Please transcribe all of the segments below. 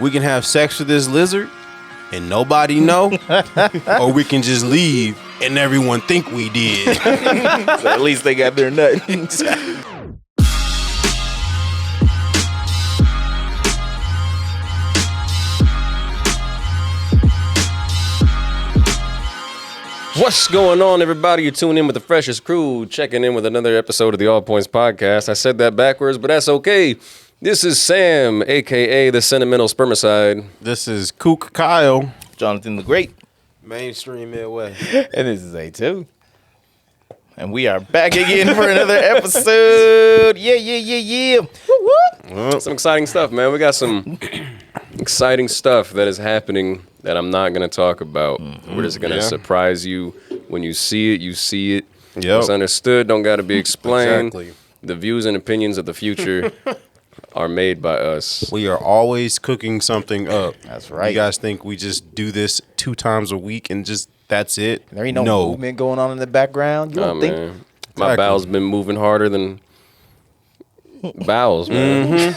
We can have sex with this lizard and nobody know, or we can just leave and everyone think we did. So at least they got their nut. What's going on, everybody? You're tuning in with the freshest crew, checking in with another episode of the All Points Podcast. I said that backwards, but that's okay. This is Sam, a.k.a. the Sentimental Spermicide. This is Kook Kyle. Jonathan the Great. Mainstream Midway. And this is A2. And we are back again for another episode. Yeah. Some exciting stuff, man. We got some exciting stuff that is happening that I'm not going to talk about. We're just going to surprise you. When you see it, you see it. Yep. It's understood, don't got to be explained. Exactly. The views and opinions of the future are made by us. We are always cooking something up. That's right. You guys think we just do this 2 times a week and just that's it? There ain't no movement going on in the background. You don't think? Man. My bowels been moving harder than bowels, man.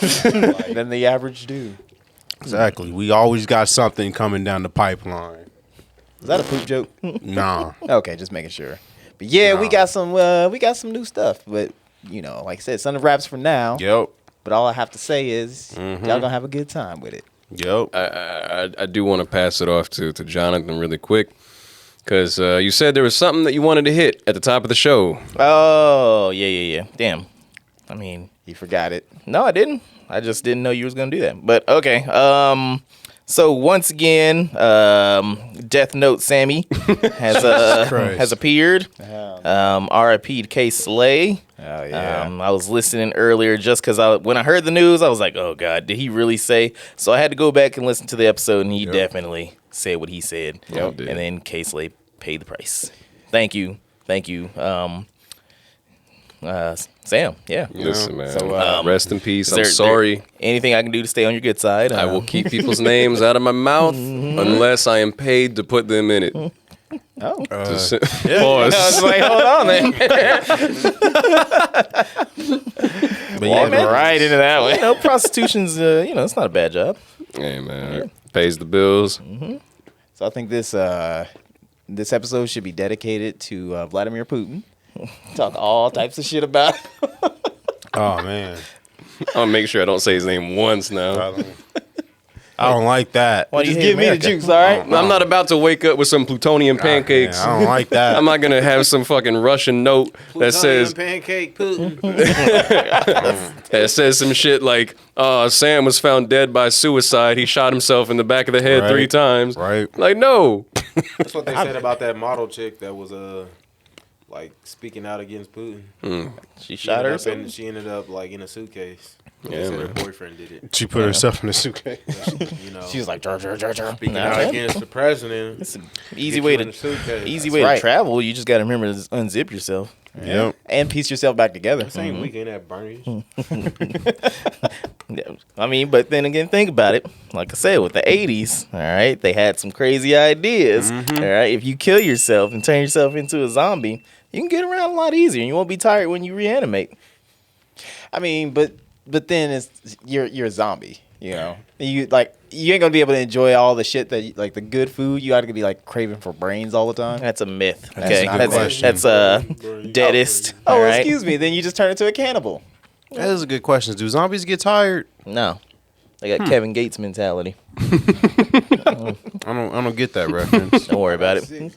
Than the average do. Exactly. We always got something coming down the pipeline. Is that a poop joke? Nah. Okay, just making sure. But yeah, we got some new stuff. But you know, like I said, it's under wraps for now. Yep. But all I have to say is y'all gonna have a good time with it. Yep. I do want to pass it off to Jonathan really quick. Because you said there was something that you wanted to hit at the top of the show. Oh, yeah. Damn. I mean, you forgot it. No, I didn't. I just didn't know you was going to do that. But, okay. So, once again, Death Note Sammy has appeared. R.I.P. to K. Slay. Oh, yeah. I was listening earlier just because when I heard the news, I was like, oh, God, did he really say? So, I had to go back and listen to the episode, and he definitely said what he said. Yep. And then K. Slay paid the price. Thank you. Sam, yeah. Listen, man. So, rest in peace. I'm there sorry. Anything I can do to stay on your good side? I will keep people's names out of my mouth unless I am paid to put them in it. Oh. Pause. I was like, hold on, man. But yeah, man, right into that one. You know, prostitution's, it's not a bad job. Hey, man. Pays the bills. So I think this episode should be dedicated to Vladimir Putin. Talk all types of shit about him. Oh, man. I'll make sure I don't say his name once now. I don't like that. Why just give me the juice, all right? I'm not about to wake up with some plutonium pancakes. Man, I don't like that. I'm not going to have some fucking Russian note that says pancake Putin. that says some shit like, Sam was found dead by suicide. He shot himself in the back of the head 3 times. Right. Like, no. That's what they said about that model chick that was like speaking out against Putin. She shot her. And she ended up like in a suitcase. Yeah, They said her man. boyfriend did it. She put herself in a suitcase. She was like, jar. Speaking out against the president. It's an easy way to to travel. You just got to remember to unzip yourself. Yep. And piece yourself back together. Same weekend at Bernie's. Yeah, I mean, but then again, think about it. Like I said, with the 80s, all right, they had some crazy ideas. All right, if you kill yourself and turn yourself into a zombie, you can get around a lot easier, and you won't be tired when you reanimate. I mean, but then you're a zombie, you know. You ain't gonna be able to enjoy all the shit that like the good food. You gotta be like craving for brains all the time. That's a myth. Okay, a good question. that's deadest. Oh, all right? excuse me. Then you just turn into a cannibal. That is a good question. Do zombies get tired? No, they got Kevin Gates mentality. I don't get that reference. Don't worry about it.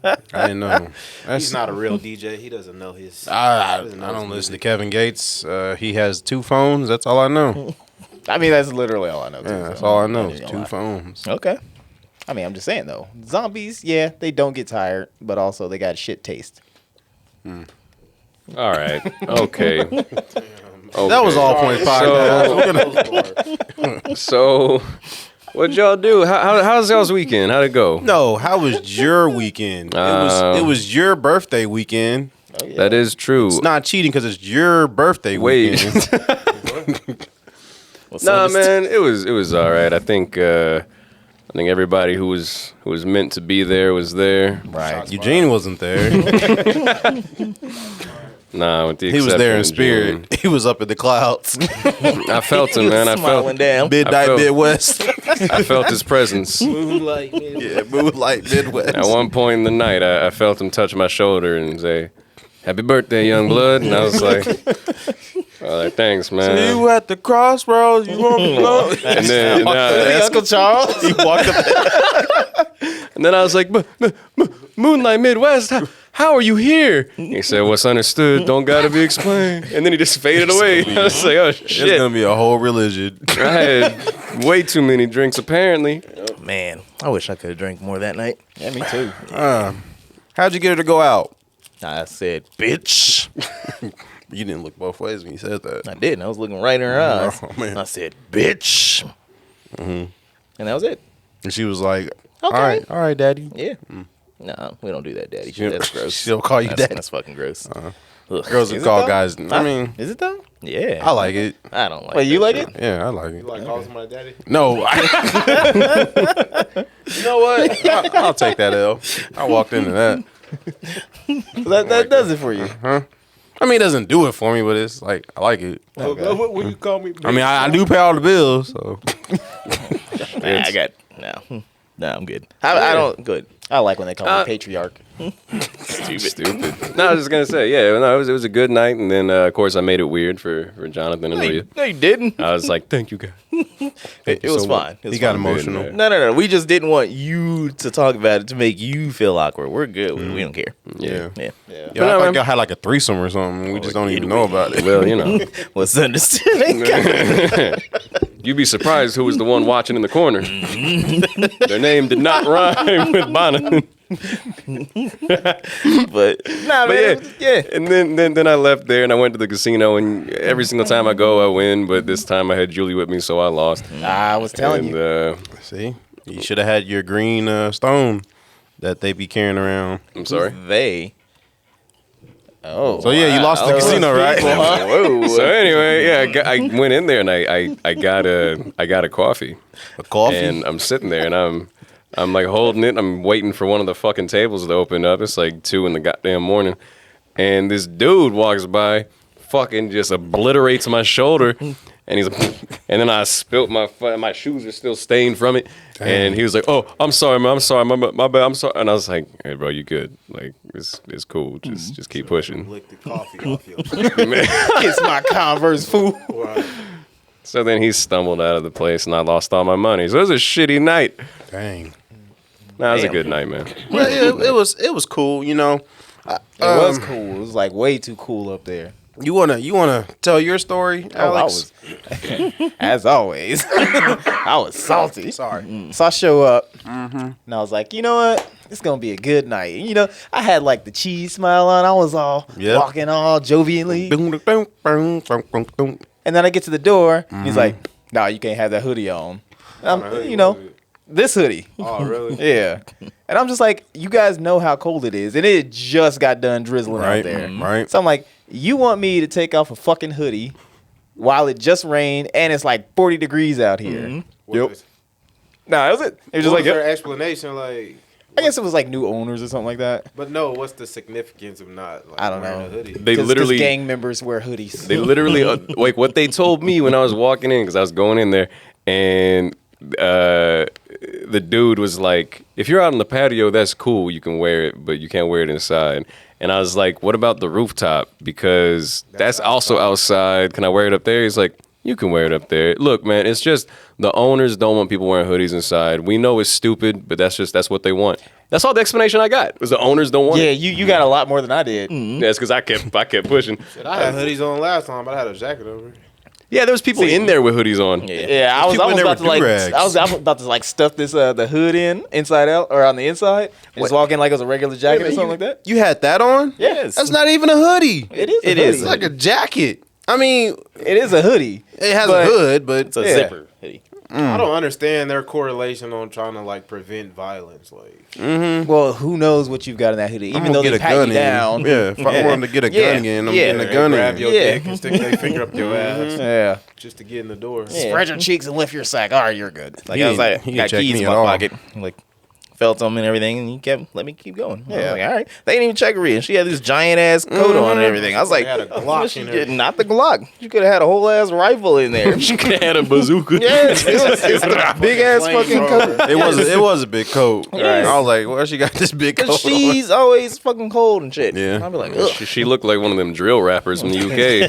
I didn't know. He's not a real DJ. He doesn't know his. I don't listen to Kevin Gates. He has 2 phones. That's all I know. I mean, that's literally all I know. Yeah, that's all I know. Is 2 phones. Okay. I mean, I'm just saying though, zombies, yeah, they don't get tired, but also they got shit taste. All right. Okay. That was All Points Podcast. So, what'd y'all do? How's y'all's weekend? How'd it go? No, how was your weekend? It was your birthday weekend. Oh, yeah. That is true. It's not cheating because it's your birthday weekend. Nah, man, it was all right. I think everybody who was meant to be there was there. Right. Eugene wasn't there. Nah, with the He was there in exception of June. spirit. He was up in the clouds. I felt him, man. I felt smiling down. Midnight felt- Midwest. I felt his presence. Moonlight. Yeah, moonlight Midwest. At one point in the night, I felt him touch my shoulder and say, "Happy birthday, young blood." And I was like, "Thanks, man." You at the crossroads. You want me to And then, Uncle Charles. He walked up. and then I was like, "Moonlight Midwest, how are you here?" He said, "What's understood don't gotta be explained." And then he just faded away. I was like, "Oh It's shit!" gonna be a whole religion. I had way too many drinks apparently. Man, I wish I could have drank more that night. Yeah, me too. How'd you get her to go out? I said, bitch. You didn't look both ways when you said that. I didn't. I was looking right in her eyes. Oh, man. I said, bitch. And that was it. And she was like, Okay. all right, daddy. Yeah. No, we don't do that, daddy. Shit, that's gross. She'll call you that's, daddy. That's fucking gross. Ugh. Girls Is will it call though? guys. I mean, Is it though? Yeah. I like it. I don't like Wait, you that like shit. it? Yeah, I like it. You like calling somebody daddy? No. You know what? I'll take that L. I walked into that. That does it for you. I mean, it doesn't do it for me, but it's like, I like it. What will you call me? I mean, I do pay all the bills, so. Nah, I got no, I'm good. I don't good. I like when they call me patriarch. Stupid. No, I was just gonna say, yeah, no, it was a good night, and then of course I made it weird for Jonathan and Leah. No, you didn't. I was like, "Thank you, guys." It was fine. It was He got fine. emotional. man. No. We just didn't want you to talk about it to make you feel awkward. We're good. We don't care. Yeah. Yeah. Yo, I thought y'all had like a threesome or something. We just don't even know about it. Well, you know, What's understanding? you'd be surprised who was the one watching in the corner. Their name did not rhyme with Bonner. But nah, But man. Yeah. And then I left there and I went to the casino, and every single time I go, I win. But this time I had Julie with me, so I lost. I was telling And you. See? You should have had your green stone that they be carrying around. I'm sorry. They. Oh. So, yeah, you lost the casino, right? Whoa. So anyway, yeah, I went in there and I got a coffee, A coffee? and I'm sitting there and I'm like holding it. I'm waiting for one of the fucking tables to open up. It's like 2 in the goddamn morning, and this dude walks by, fucking just obliterates my shoulder, and he's like, and then I spilt my shoes are still stained from it, and he was like, "Oh, I'm sorry, man. I'm sorry, my bad. I'm sorry." And I was like, "Hey, bro, you good? Like, it's cool. Just keep pushing." Lick the coffee off your. Kiss my Converse, fool. So then he stumbled out of the place, and I lost all my money. So it was a shitty night. Dang. Nah, it was a Damn. good night, man. Well, it was cool, you know. It was cool. It was like way too cool up there. You wanna tell your story, Alex? As always, I was salty. Sorry. So I show up, and I was like, you know what? It's gonna be a good night. You know, I had like the cheese smile on. I was all Yep. walking all jovially. Boom, boom, boom, boom, boom, boom. And then I get to the door, and he's like, "No, you can't have that hoodie on." And I'm, you know, this hoodie. Oh, really? Yeah. And I'm just like, you guys know how cold it is, and it just got done drizzling Right, out there. right. So I'm like, you want me to take off a fucking hoodie while it just rained and it's like 40 degrees out here? Yep. Nah, it was it. It was just What like, was their yep. explanation like? I guess it was like new owners or something like that. But no, what's the significance of not? Like, I don't wearing know. A hoodie? They 'Cause literally, gang members wear hoodies. they literally, like what they told me when I was walking in, because I was going in there, and the dude was like, "If you're out on the patio, that's cool. You can wear it, but you can't wear it inside." And I was like, "What about the rooftop? Because that's also outside. Can I wear it up there?" He's like, "You can wear it up there. Look, man, it's just the owners don't want people wearing hoodies inside. We know it's stupid, but that's what they want." That's all the explanation I got. Was the owners don't want Yeah, it. you got a lot more than I did. That's because I kept pushing. I had hoodies on last time, but I had a jacket over. Yeah, there was people in there with hoodies on. Yeah, I was people in there about to with like, do-rags. I was about to like stuff this the hood inside out or on the inside, and just walk in like it was a regular jacket or something like that. You had that on? Yes, That's not even a hoodie. It is. It is. It's like a jacket. I mean, It is a hoodie. it has But a hood, but It's a Yeah. zipper hoodie. I don't understand their correlation on trying to like prevent violence. Like, Well, who knows what you've got in that hoodie? I'm Even gonna though get they a pat gun you in. down. Yeah, if I want them to get a Yeah. gun in, I'm Yeah. getting a gun grab in. your Yeah. dick and stick their finger up your ass Yeah. just to get in the door. Spread your cheeks and lift your sack. All right, you're good. Like He I was didn't- like, he got didn't check keys me in at my all. pocket. I'm like, felt them and everything, and he let me keep going. I was like, all right. They didn't even check Rhea. She had this giant ass coat on and everything. I was like, had a Glock she in did there. not the Glock. You could have had a whole ass rifle in there. She could have had a bazooka. Yes, it's the big ass fucking coat. It was a big coat. Yes. I was like, well, she got this big coat. Cause she's always fucking cold and shit. Yeah. I'd be like, ugh. She looked like one of them drill rappers from the UK.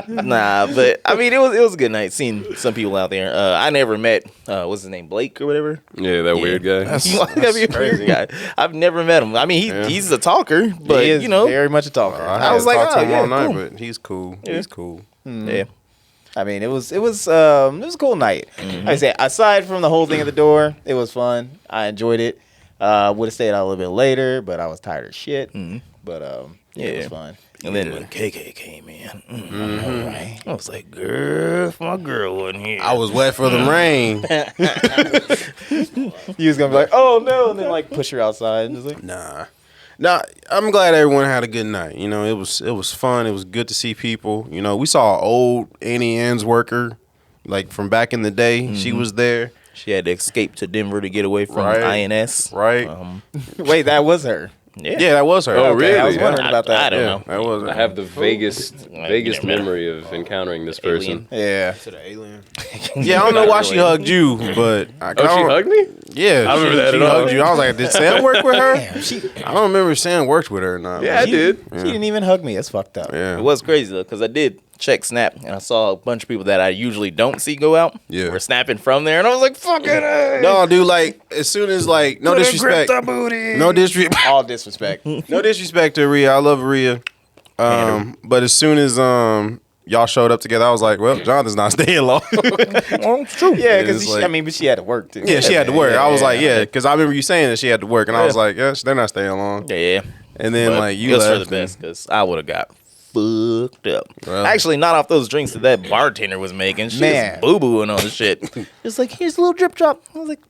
Nah, but I mean, it was a good night seeing some people out there. I never met what's his name, Blake or whatever. Yeah, that weird guy. That'd be a weird guy. I've never met him. I mean, he's a talker, but He is very much a talker. I was like, talked to oh, him yeah, all night, cool. but he's cool. He's cool. Yeah. I mean, it was a cool night. Like I said, aside from the whole thing at the door, it was fun. I enjoyed it. Would have stayed out a little bit later, but I was tired of shit. But it was fun. And then when KK came in, I was like, girl, if my girl wasn't here. I was wet for the rain. You was gonna be like, oh no, and then like push her outside and just like, Nah, I'm glad everyone had a good night. You know, it was fun. It was good to see people. You know, we saw an old Annie Ann's worker, like from back in the day. She was there, She had to escape to Denver to get away from Right. INS. right? wait, that was her. Yeah, that was her. Oh, Okay, I was really? wondering about that. I don't Yeah, know. that was her. I have the vaguest memory of encountering this person. Yeah. To the alien. Yeah, I don't know why she hugged you, but I Oh, she hugged me? Yeah, I remember that she at all. hugged you. I was like, did Sam work with her? I don't remember if Sam worked with her or not. Yeah, I did. She didn't even hug me. It's fucked up. Yeah. It was crazy though, because I did check Snap and I saw a bunch of people that I usually don't see go out. Yeah. Were snapping from there, and I was like, "Fucking hey. No, dude. Like as soon as like no disrespect, no disrespect, All disrespect. no disrespect to Rhea. I love Rhea. But as soon as y'all showed up together, I was like, well, Jonathan's not staying long. Well, it's true." Yeah, It's because like- but she had to work too. Yeah, she had to work. Yeah, I was yeah, like, yeah, because I remember you saying that she had to work, and I was like, yes, they're not staying long. Yeah. And then But like you it was left. for the best because I would have got fucked up. Well. Actually, not off those drinks that bartender was making. She Man. was boo-booing on the shit. It's like, here's a little drip drop. I was like,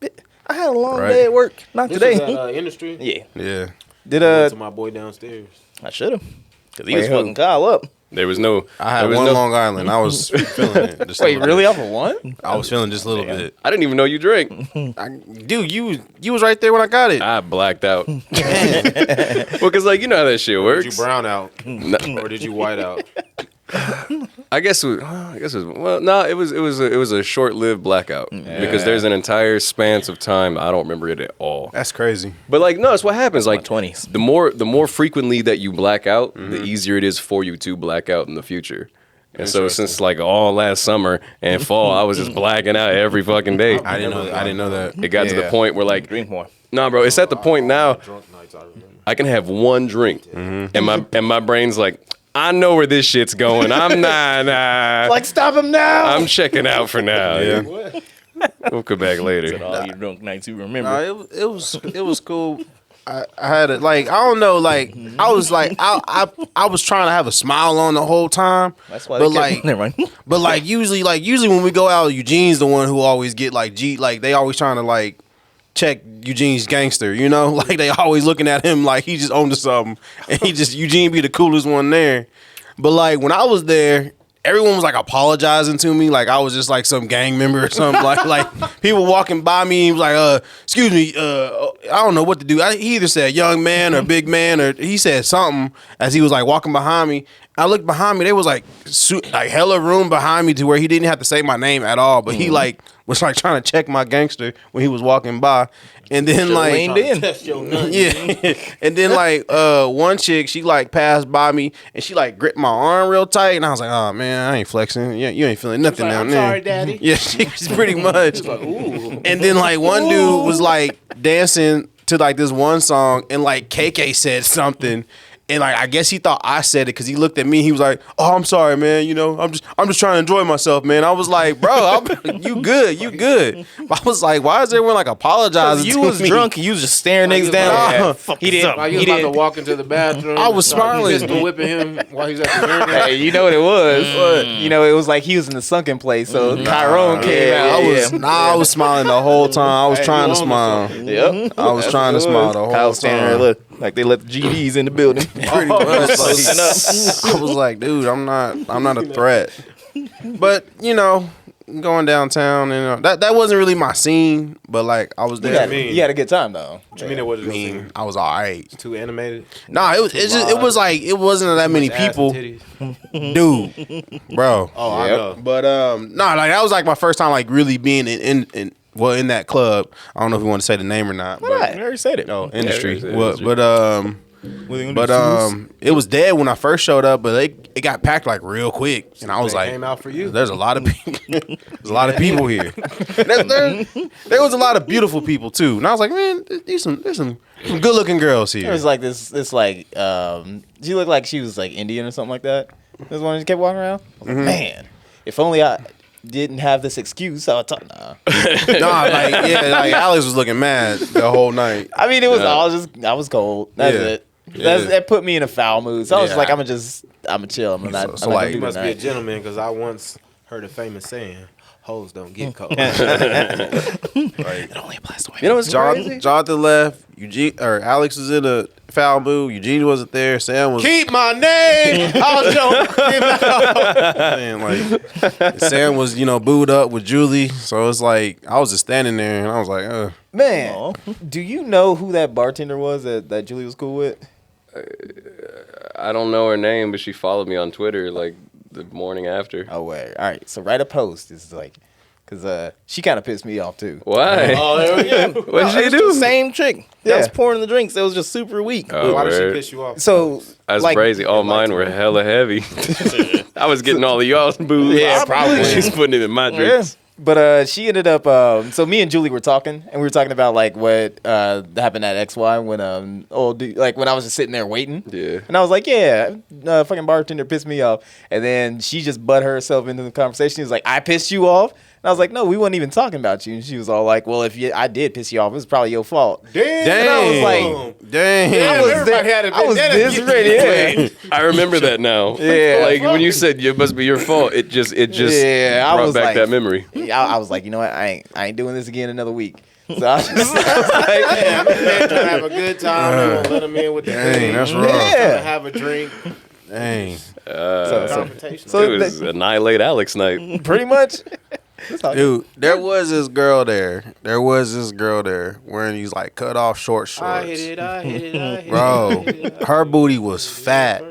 I had a long Right. day at work. Not This today. was at industry. Yeah, Yeah. Did I went to my boy downstairs. I should have. Because he Wait, was who? fucking Kyle up. There was no. I had there was one no- Long Island. I was feeling it. Just a wait, little really bit. off of one? I was feeling just a little bit. I didn't even know you drank. Dude, you was right there when I got it. I blacked out. Well, because like you know how that shit Did works. you brown out or did you white out? I guess it was well, no, it was a short-lived blackout because there's an entire span of time I don't remember it at all. That's crazy. But like no, it's what happens. Like 20s. the more frequently that you black out, the easier it is for you to black out in the future. And so since like all last summer and fall, I was just blacking out every fucking day. I didn't know that. It got to the Yeah. point where like, Drink more. nah, bro, it's at the point now Drunk nights, I remember. I can have one drink and my brain's like, I know where this shit's going. I'm not. Like, stop him now. I'm checking out for now. Yeah. We'll come back later. All your drunk nights you remember. No, it was cool. I had it like I don't know, like I was like I was trying to have a smile on the whole time. That's why but they like kept, never mind. but like usually when we go out, Eugene's the one who always get like like they always trying to like check Eugene's gangster, you know? Like they always looking at him like he just owned to something. And Eugene be the coolest one there. But like when I was there, everyone was like apologizing to me, like I was just like some gang member or something. like people walking by me, he was like, excuse me, I don't know what to do. He either said young man or big man, or he said something as he was like walking behind me. I looked behind me, there was like hella room behind me to where he didn't have to say my name at all, but he like was like trying to check my gangster when he was walking by. And then like leaned in. Test your nuts. yeah. And then like one chick, she like passed by me and she like gripped my arm real tight, and I was like, oh man, I ain't flexing. Yeah, you ain't feeling nothing like, down I'm there. sorry, daddy. Yeah, she was pretty much. Ooh. And then like one dude was like dancing to like this one song, and like KK said something. And like I guess he thought I said it because he looked at me. He was like, "Oh, I'm sorry, man. You know, I'm just trying to enjoy myself, man." I was like, "Bro, you good." But I was like, "Why is everyone like apologizing?" You to was me? drunk and you was just staring Like, niggas he down. was like, Yeah, "Oh, fuck he this didn't- up." Like he was about to walk into the bathroom. I was Started smiling. pistol whipping him while he's at the urinal. Hey, you know what it was? You know, it was like he was in the sunken place, so Tyrone came Yeah, out. I was smiling the whole time. I was trying to smile. Yep. I was trying to smile the whole Kyle standing there time. look like they let the GDs in the building. Pretty much. Closing up. I was like, dude, I'm not a threat. But you know, going downtown, and that wasn't really my scene, but like I was there. You had a good time though. What you mean it wasn't I your mean, scene? I was all right. Too animated? Nah, it was like it wasn't that many Ass and people, titties? dude, bro. Oh, I know. But nah, like that was like my first time like really being in that club. I don't know if you want to say the name or not, but I already said it. no industry. Yeah, Well, it was dead when I first showed up, but it got packed like real quick, and I was They like, came out for you. there's a lot of people. There's a lot of people here. There was a lot of beautiful people too, and I was like, man, there's some good looking girls It here. was like this like she looked like she was like Indian or something like that. This one just kept walking around. I was like, man, if only I didn't have this excuse, I would talk. Nah. Nah, like like Alex was looking mad the whole night. I mean, it was I was cold. That's Yeah. it. Yeah. That put me in a foul mood. So I was Yeah. like, I'm gonna chill. I'm not. So, I'm not like, gonna You do must be a tonight. gentleman because I once heard a famous saying, hoes don't get cold. It only applies to women. You know what's crazy? Jonathan left. Eugene or Alex was in a foul mood. Eugene wasn't there. Sam was Keep my name. I was joking. saying like Sam was booed up with Julie. So it's like I was just standing there and I was like, Man, do you know who that bartender was that Julie was cool with? I don't know her name, but she followed me on Twitter like the morning after. Oh wait, all right. So write a post. It's like, cause she kind of pissed me off too. Why? Oh, there we go. What did she It's the do? same chick that Yeah. was pouring the drinks. It was just super weak. Oh, Why did she word. piss you off? So That's like, crazy. All mine were hella heavy. I was getting all of y'all's booze. Yeah, probably. She's putting it in my drinks. But she ended up. So me and Julie were talking, and we were talking about like what happened at XY when old dude, like when I was just sitting there waiting. Yeah. And I was like, yeah, fucking bartender pissed me off. And then she just butt herself into the conversation. She was like, I pissed you off. And I was like, no, we weren't even talking about you. And she was all like, well, I did piss you off, it was probably your fault. Damn. dang, I was like, dang. I was, everybody had a I was vendetta this against ready. Yeah. I remember that now. Yeah. Like when you said it must be your fault, it just Yeah, I brought was back like- that memory. I was like, you know what? I ain't doing this again another week. So I was like, Damn, man, trying to have a good time. They won't let him in with the Dang, thing. that's Trying rough. to yeah. have a drink. Dang. Confrontation. So It was annihilate Alex night. pretty much. Dude, there was this girl there. There was this girl there wearing these like cut off short I hit shorts. it, I hit it, I hit it. Bro, her booty was fat.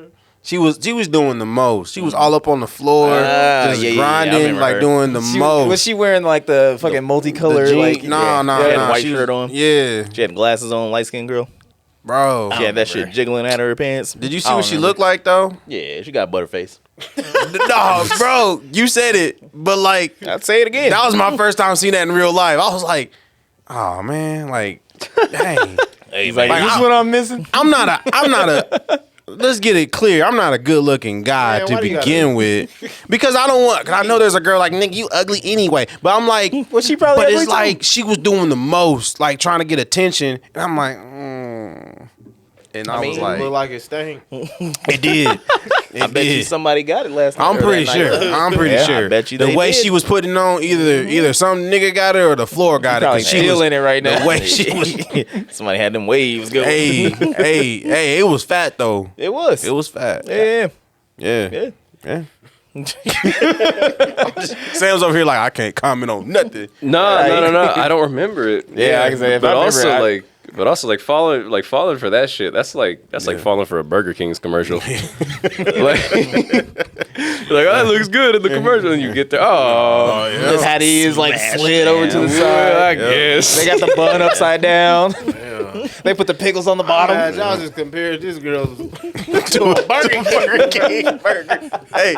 She was doing the most. She was all up on the floor, just yeah, I grinding, remember like her. doing the most. Was she wearing like the fucking multicolored? The jean- Like, nah, nah, She had a nah. white she was- shirt on. Yeah, She had glasses on, light skinned girl. bro. She had that shit jiggling out of her pants. Did you see I what don't she remember. looked like though? Yeah, she got butterface. No, bro. You said it, but like I'd say it again. that was my first time seeing that in real life. I was like, oh man, like, dang. Hey, Like, Like, is this what I'm missing? I'm not a. Let's get it clear. I'm not a good looking guy Man, to why do you begin with, because I don't want. Cause I know there's a girl like Nick. You ugly anyway, but I'm like, Well, she probably. but ugly it's too. like she was doing the most, like trying to get attention, and I'm like, and I was It looked like, like it stank. it did. It I bet you did. somebody got it last night. I'm or pretty that sure. night. I'm pretty Yeah, sure. I bet you the they way did. she was putting on, either some nigga got it or the floor got it. Probably 'Cause she still was, in it right now. the way she was. Somebody had them waves going. Hey, it was fat though. It was. It was fat. Yeah. Yeah. Yeah. Sam's over here like I can't comment on nothing. No. I don't remember it. Yeah, I can say if but I remember also it, like falling for that shit. That's like falling for a Burger King's commercial. like that looks good in the commercial, and you get there. Oh, His hattie is like slid over to the yeah, side. I guess. They got the bun upside down. Yeah. They put the pickles on the Bottom. bottom. Y'all just compared this girl To a Burger King burger. Hey,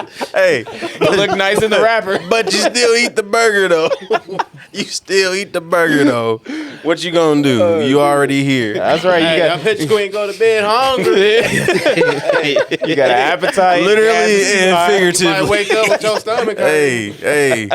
They look nice in the wrapper. but you still eat the burger though. You still eat the burger though. What you gonna do? You already here. That's right. Hey, I bet you ain't go to bed hungry. You got an appetite. Literally gas is and high. You figuratively. might wake up with your stomach hurting. Hey.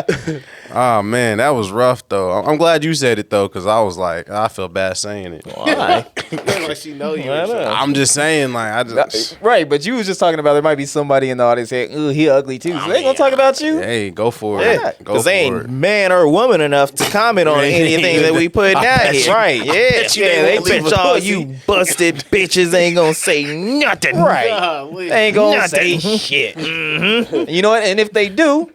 Oh man, that was rough though. I'm glad you said it though, cause I was like, I feel bad saying it. Why? Like she know you. I or know. something. I'm just saying, like, I just Right, but you was just talking about there might be somebody in the audience saying, "Ooh, he ugly too." So they gonna talk about you. hey, go for it. Yeah, Go because they for ain't it. man or woman enough to comment on anything that we put down here. Right. Yeah, bet you they they won't leave bet a y'all pussy. you busted bitches ain't gonna say nothing. Right. Golly. They ain't gonna Nothing. say shit. You know what? And if they do,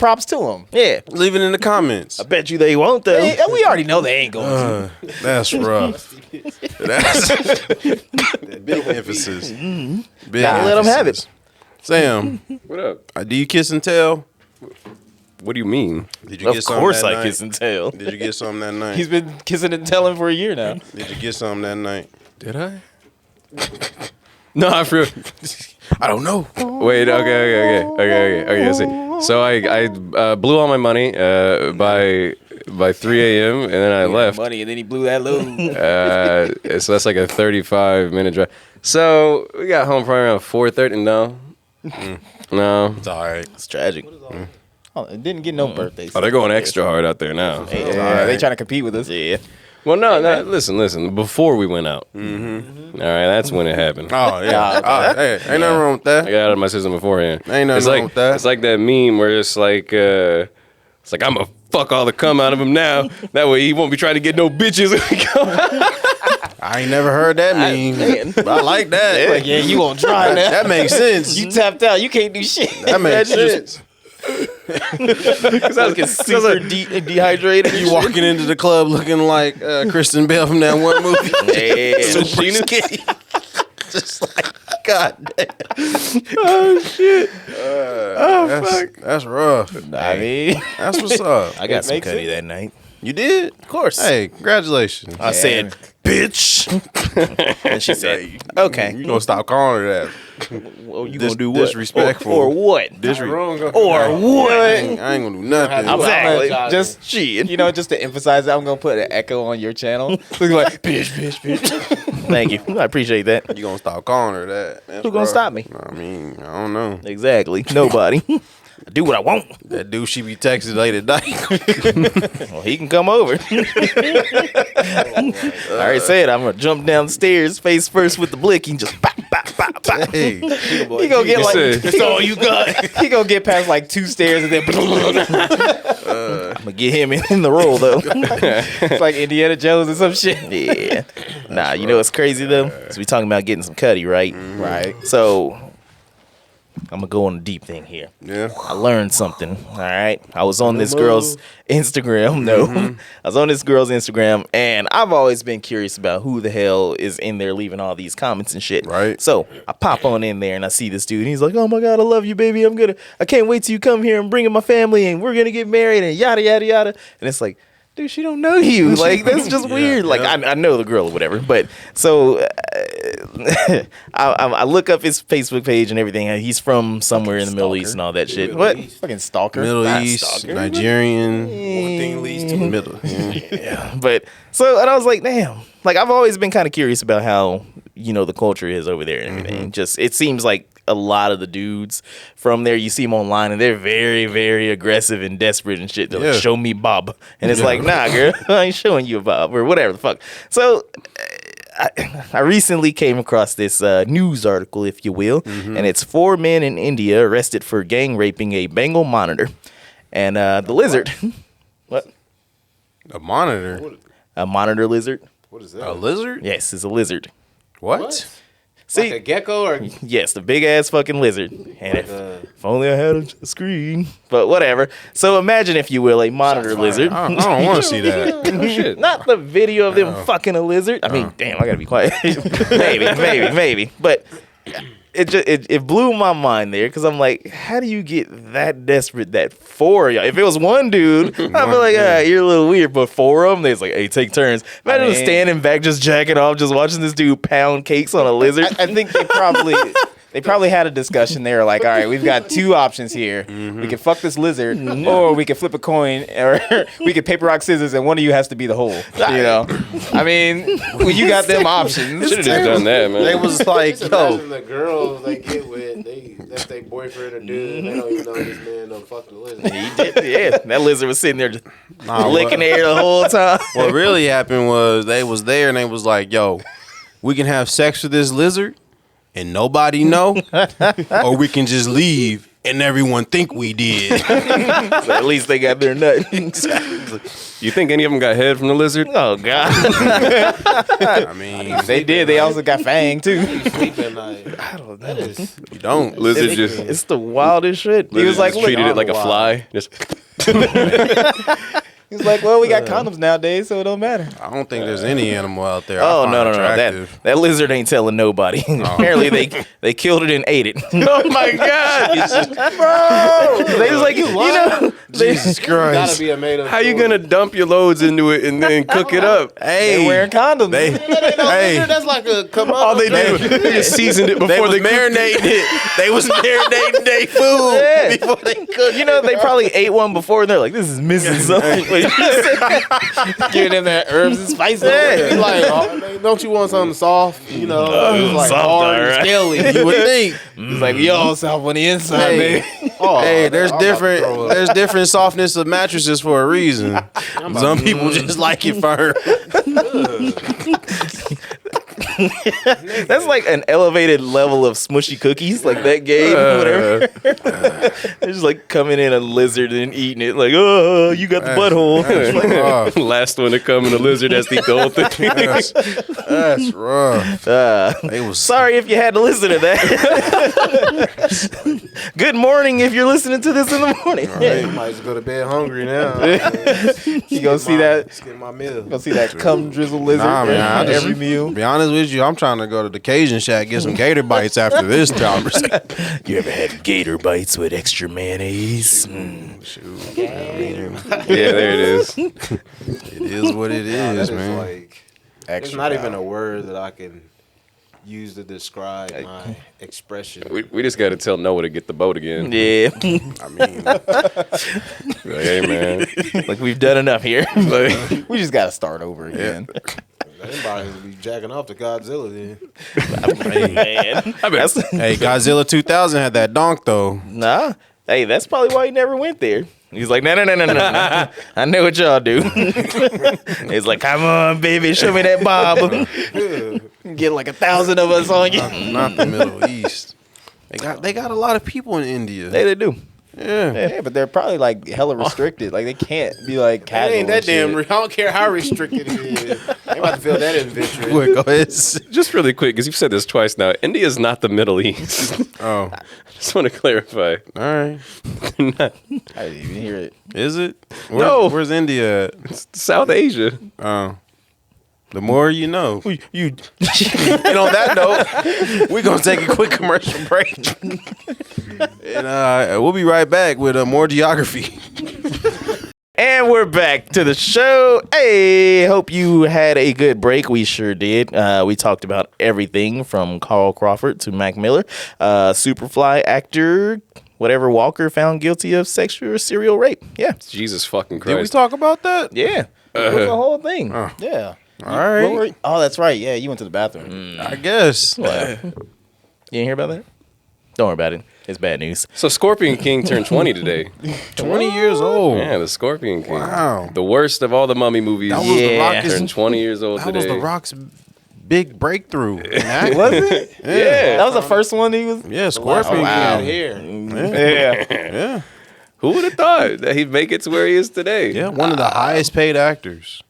props to them. Yeah. Leave it in the comments. I bet you they won't though. We already know they ain't going to. That's rough. That's big emphasis. Big Gotta let 'em have it. Sam, What up? do you kiss and tell? What do you mean? Did you Of get something course that I night? kiss and tell. Did you get something that night? He's been kissing and telling for a year now. Did you get something that night? Did I? No, I forgot. I don't know. Wait, okay. Let's see. So I blew all my money by 3 a.m. and then I left. Money, and then he blew that load. So that's like a 35-minute drive. So we got home probably around 4:30. No. It's all right. It's tragic. Oh, it didn't get no birthdays. Oh, they're going extra hard out there now. Yeah, they trying to compete with us. Yeah. Well, no. Listen. Before we went out, all right, that's when it happened. Oh yeah. Hey, ain't nothing wrong with that. I got out of my system beforehand. Ain't nothing it's wrong like, with that. It's like that meme where it's like I'm gonna fuck all the cum out of him now. That way he won't be trying to get no bitches when we go out. I ain't never heard that meme. But I like that. Like, yeah, you gonna try now. That makes sense. You tapped out. You can't do shit. That makes sense. Because I was getting super dehydrated. You walking into the club looking like Kristen Bell from that one movie. Yeah. Super skinny. Just like, God damn. Oh shit. That's rough. I mean, That's what's up. I got some makes cutty sense. that night. You did? Of course. Hey, congratulations. I said, bitch. And she said, okay. You gonna stop calling her that. Well, you gonna do what? Disrespectful. Or what? Or what? I ain't gonna do nothing. Exactly. just Shit. you know, just to emphasize that, I'm gonna put an echo on your channel. Looking like bitch. Thank you. I appreciate that. You gonna stop calling her that. That's Who gonna rough. stop me? I mean, I don't know. Exactly. Nobody. I do what I want. That dude she be texting late at night. Well, he can come over. I already said I'm gonna jump down the stairs face first with the blicky and just pop, pop, pop, pop. Hey, He gonna get like said- that's all you got. He gonna get past like 2 stairs and then I'm gonna get him in the role though. it's like Indiana Jones or some shit. Yeah. Nah, you know what's crazy though? So we talking about getting some cutty, right? Right. So I'm gonna go on a deep thing here. yeah. I learned something. All right. I was on this girl's Instagram. No, I was on this girl's Instagram, and I've always been curious about who the hell is in there leaving all these comments and shit. Right. So I pop on in there and I see this dude. And he's like, "Oh my god, I love you, baby. I can't wait till you come here and bring in my family, and we're gonna get married and yada yada yada." And it's like, dude, she don't know you. Like, that's just weird. Like, I know the girl or whatever. But so I look up his Facebook page and everything. He's from somewhere in the Middle East and all that shit. What? Fucking stalker. Middle Not East, stalker. Nigerian. One thing leads to Middle. Yeah. But so, and I was like, damn. Like, I've always been kind of curious about how, you know, the culture is over there and everything. Just, it seems like a lot of the dudes from there, you see them online and they're very, very aggressive and desperate and shit. They're Yeah. like, show me Bob. And it's like, nah, girl, I ain't showing you a Bob or whatever the fuck. So I recently came across this news article, if you will, and it's 4 men in India arrested for gang raping a Bengal monitor. And the lizard, what? A monitor. A monitor lizard? What is that? A lizard? Yes, it's a lizard. What? See, Like a gecko or yes, the big ass fucking lizard. And like if only I had a screen. But whatever. So imagine, if you will, a monitor lizard. I don't want to see that. Shit. Not the video of them fucking a lizard. I mean, damn, I gotta be quiet. maybe. But it blew my mind there because I'm like, how do you get that desperate that 4 of y'all? If it was one dude, I'd be like, all right, you're a little weird. But 4 of them, they's like, hey, take turns. Imagine mean- standing back, just jacking off, just watching this dude pound cakes on a lizard. I think they probably had a discussion there. Like, all right, we've got 2 options here. We can fuck this lizard, or we can flip a coin, or we can paper rock scissors, and one of you has to be the hole. You know, I mean, when you got them options. Should have just done that, man. They was like, Just yo, imagine the girls they get with, that's their boyfriend or dude. They don't even know this man don't fuck the lizard. He did, yeah. That lizard was sitting there just Nah, licking the air the whole time. what really happened was they was there and they was like, yo, we can have sex with this lizard and nobody know, or we can just leave and everyone think we did. So at least they got their nut. You think any of them got head from the lizard? Oh God. I mean, They did. They also got Fang too. Sleep at night. I don't know. you don't. Lizard just It's the wildest shit. He was like, just treated it like a wow. fly. Just He was like, well, we got condoms nowadays, so it don't matter. I don't think there's any animal out there. I Oh find no. attractive. That lizard ain't telling nobody. Apparently they killed it and ate it. Oh my God, bro! They was like, you know, Jesus Gotta Christ. be a made up. how you gonna dump your loads into it and then cook it up? Hey, They wearing condoms. They, hey, That's like a come up. All they did was they just seasoned it they before was they cooked marinating it. They was marinating their food Yeah. before they cooked. You know, they probably ate one before and they're like, this is missing something. giving them that herbs and spices. It's like, don't you want something soft? You know, it's like soft, hard alright. and scaly. You would think. It's like we all soft on the inside, baby. Hey, there's different softness of mattresses for a reason. Some people just like it firm. That's like an elevated level of smushy cookies, like that game, whatever. They're just like coming in a lizard and eating it, like, oh, you got the butthole. That's rough. Last one to come in the lizard has to eat the whole thing. That's rough. They was Sorry if you had to listen to that. Good morning if you're listening to this in the morning. I might just go to bed hungry now. You gonna see that? Skip my meal. Gonna see that cum drizzle lizard Nah, man, I on just- every meal. Be honest with you, I'm trying to go to the Cajun Shack, get some gator bites after this conversation. You ever had gator bites with extra mayonnaise? Yeah, there it is. It is what it That is, is man. like, there's not even a word that I can use to describe my expression. We just got to tell Noah to get the boat again. Yeah. I mean, Like, hey, man. Like we've done enough here. Like, We just gotta start over again. Anybody would be jacking off to Godzilla then. Man. hey, Godzilla 2000 had that donk though. Nah. Hey, that's probably why he never went there. He's like, no. I know what y'all do. He's like, come on, baby, show me that bob. Get like 1,000 of us on you. Not the Middle East. They got a lot of people in India. They do. Yeah. Yeah, but they're probably like hella restricted. Like they can't be like It casual. ain't that and shit. damn. I don't care how restricted it is. They about to feel that adventure. Wait, go ahead. just really quick, because you've said this twice now. India is not the Middle East. Oh, Just want to clarify. all right. I Not didn't even hear it. Is it? No. Where's India at? South Asia. Oh. The more you know. You And on that note, we're going to take a quick commercial break. And we'll be right back with more geography. And we're back to the show. Hey, hope you had a good break. We sure did. We talked about everything from Carl Crawford to Mac Miller, Superfly actor, whatever Walker found guilty of sexual or serial rape. Yeah, Jesus fucking Did we Christ. talk about that? yeah, it was the whole thing. Yeah. All right. What were- oh, that's right. Yeah, you went to the bathroom. I guess. You didn't hear about that? Don't worry about it. It's bad news. So Scorpion King turned 20 today. 20 years old. Yeah, the Scorpion King. Wow. The worst of all the mummy movies. That was the Yeah. Rock's, Turned 20 years old that today. was the Rock's big breakthrough. Was it? Yeah. That was the first one he was. Yeah, Scorpion. Oh, wow. King. Here. Yeah. Yeah. Who would have thought that he'd make it to where he is today? Yeah, one of the highest paid actors.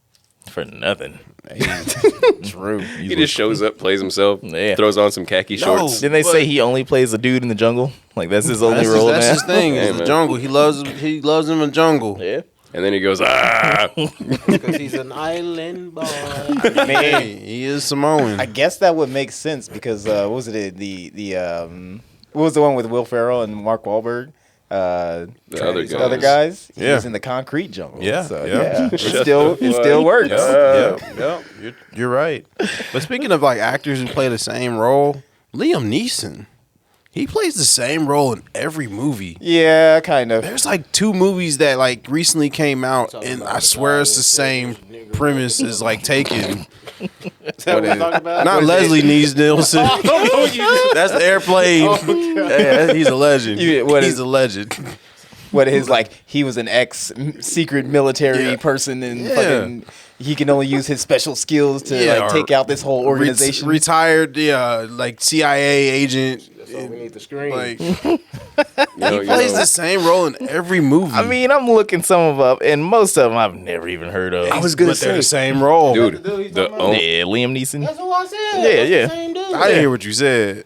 For nothing. True. He just shows up, plays himself, Yeah. throws on some khaki shorts. Didn't they say he only plays a dude in the jungle? Like that's his only That's, role that's now. his thing. Hey, Is the man. jungle. He loves him in jungle. Yeah. And then he goes, ah. Because he's an island boy. Hey, he is Samoan. I guess that would make sense because what was it? What was the one with Will Ferrell and Mark Wahlberg? The other The other guys. guys. He Yeah. was in the concrete jungle. Yeah, So yeah. yeah, it Shut still the it fuck still works. Yeah. You're right. But speaking of like actors who play the same role, Liam Neeson, he plays the same role in every movie. Yeah, kind of. There's like 2 movies that like recently came out, Talking and about I the swear guy it's the that same said nigger. premise as like Taken. Is that what we're talking about? Not Leslie Nielsen. That's the airplane. Yeah, he's a legend. What He's is- a legend. what his like he was an secret military person and fucking he can only use his special skills to like take out this whole organization. Retired, like CIA agent. So we need the screen. Like he plays the same role in every movie. I mean, I'm looking some of up, and most of them I've never even heard of. I was gonna but they're say the same role. dude. Liam Neeson. That's what I said. Yeah, That's the same dude. I didn't hear what you said.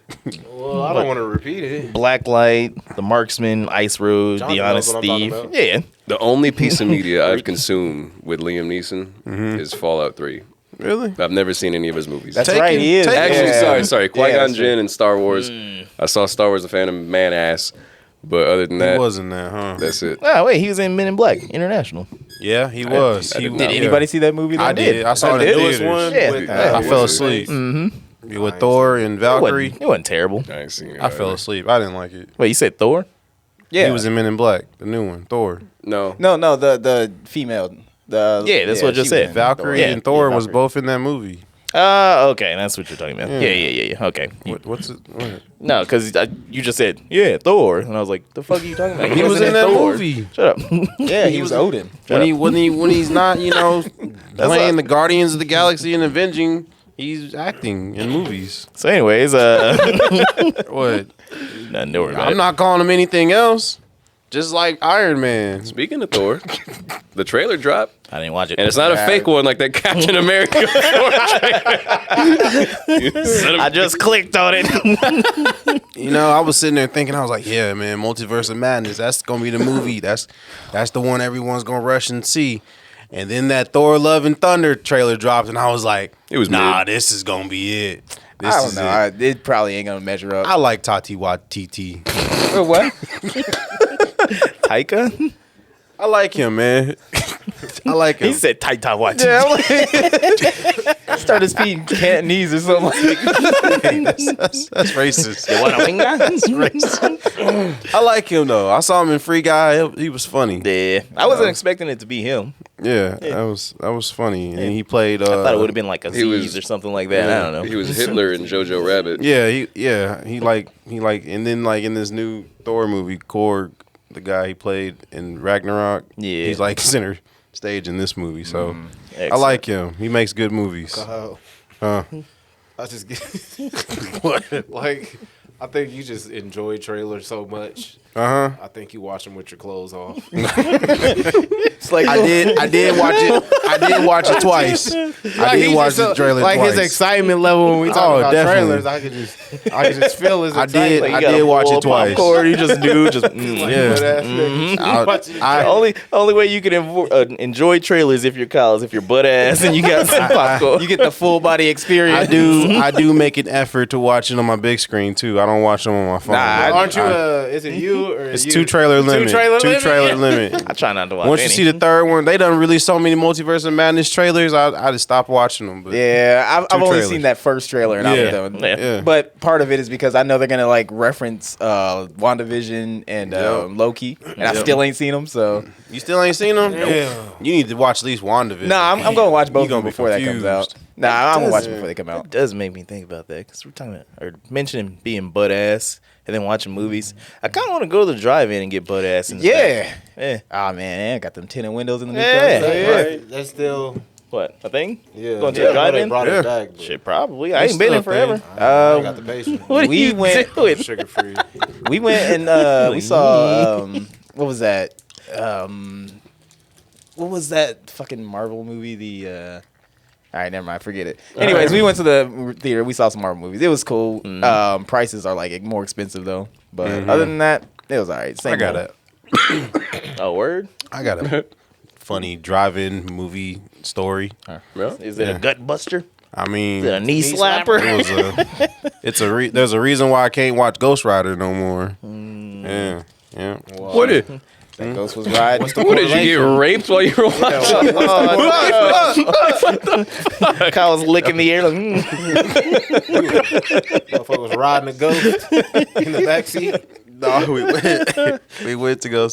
Well, I don't want to repeat it. Blacklight, The Marksman, Ice Road, Johnny The knows Honest what I'm talking Thief. about. Yeah. the only piece of media I've consumed with Liam Neeson is Fallout 3. Really? I've never seen any of his movies. That's right, he is. Actually, Yeah. sorry. Yeah, Qui-Gon that's Jinn and Star Wars. I saw Star Wars: The Phantom Man ass, but other than He that, wasn't that, huh? that's it. Oh, wait, he was in Men in Black International. Yeah, he was. I He, did Did not. anybody see that movie? I did. I saw I the did. newest Theaters. one. Yeah. With, I what's fell his asleep. face? With Thor and Valkyrie. It wasn't terrible. I ain't seen it. I fell asleep. I didn't like it. Wait, you said Thor? Yeah. He was in Men in Black, the new one, Thor. No. No, the female. Yeah, that's what I just she was said. in Valkyrie Yeah. and Thor was Valkyrie. both in that movie. Okay, that's what you're talking about. Yeah. Yeah. Okay. What's it? What? No, because you just said, Thor. And I was like, the fuck are you talking about? He was in that Thor. movie. Shut up. Yeah, he was Odin. When he's not, playing the Guardians of the Galaxy and Avenging, he's acting in movies. So anyways, What? nothing to worry about. I'm not calling him anything else. Just like Iron Man. Speaking of Thor, the trailer dropped, I didn't watch it. and it's not a fake one like that Captain America. I just clicked on it. I was sitting there thinking, I was like, yeah, man, Multiverse of Madness. That's gonna be the movie. That's the one everyone's gonna rush and see. And then that Thor: Love and Thunder trailer dropped, and I was like, It was nah, mid. this is gonna be it. This I don't is know. it. It probably ain't gonna measure up. I like Tati Waititi. What? Taika? I like him, man. I like him. He said Taika Waititi. Yeah, I'm like, started speaking Cantonese or something. That's racist. That's racist. I like him though. I saw him in Free Guy. He was funny. Yeah, I wasn't expecting it to be him. Yeah, that was funny. And he played. I thought it would have been like He was- Aziz or something like that. I don't know. He was Hitler in Jojo Rabbit. Yeah, he like, and then like in this new Thor movie, Korg, the guy he played in Ragnarok. Yeah. he's like center stage in this movie. So I Excellent. like him. He makes good movies. I just get what? Like, I think you just enjoy trailers so much. Uh huh. I think you watch them with your clothes off. It's like I did watch it. I did watch it twice. I did watch the trailer like twice. his excitement level when we talk Oh, about definitely. trailers. I could just feel his I excitement. did. I did watch it twice. Popcorn, you just do. Just I- only way you can enjoy trailers if you're college, if you're butt ass and you got some popcorn. you get the full body experience. I do make an effort to watch it on my big screen too. I don't watch them on my phone. Aren't you? Is it you or It's you? 2 trailer limit. trailer limit? limit. I try not to watch Once you any. see the third one, they done released so many Multiverse of Madness trailers. I just stopped watching them. But Yeah, I've only trailers. seen that first trailer and Yeah. I'm done. Yeah. But part of it is because I know they're gonna like reference WandaVision and Loki, and I still ain't seen them. So you still ain't seen them? You need to watch at least WandaVision. no, I'm gonna watch both You of them gonna be before that comes out. confused. Nah, I'm gonna watch does- them before they come It out. does make me think about that because we're talking about or mentioning being butt ass and then watching movies. I kind of want to go to the drive-in and get butt ass. In the Yeah. back. Yeah. Oh man, I got them tinted windows in the new Yeah. cars. Yeah. That's still What a thing? yeah. Going to yeah, the I know they drive-in? brought Yeah. it back. But Shit, probably. I It's ain't been still in forever. I ain't got the patience. What are We you went- doing? Sugar free. We went and we saw what was that? What was that fucking Marvel movie? The all right, never mind, forget it. Anyways, we went to the theater. We saw some Marvel movies. It was cool. Prices are like more expensive though, but other than that, it was all right. Same I got old. A word? I got a funny drive-in movie story. Is it a gut buster? I mean, Is it a knee slapper? there's a reason why I can't watch Ghost Rider no more. Yeah. What did That ghost was riding. what did you get raped while you were watching? Kyle was licking the air. Like, Motherfucker was riding a ghost in the backseat. No, we went to go.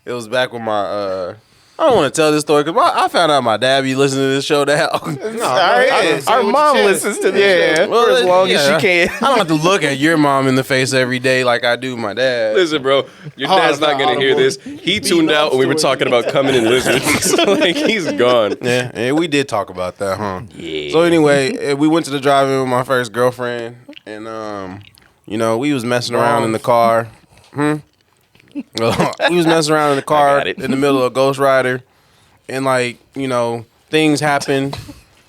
It was back when my I don't want to tell this story because I found out my dad be listening to this show now. Our mom listens to this show for as long as she can. I don't have to look at your mom in the face every day like I do my dad. Listen, bro, your dad's not gonna hear this. He tuned out when we were talking about coming in lizards. Like he's gone. Yeah, we did talk about that, huh? Yeah. So anyway, we went to the drive-in with my first girlfriend, and we was messing around in the car. We was messing around in the car in the middle of Ghost Rider, and things happened.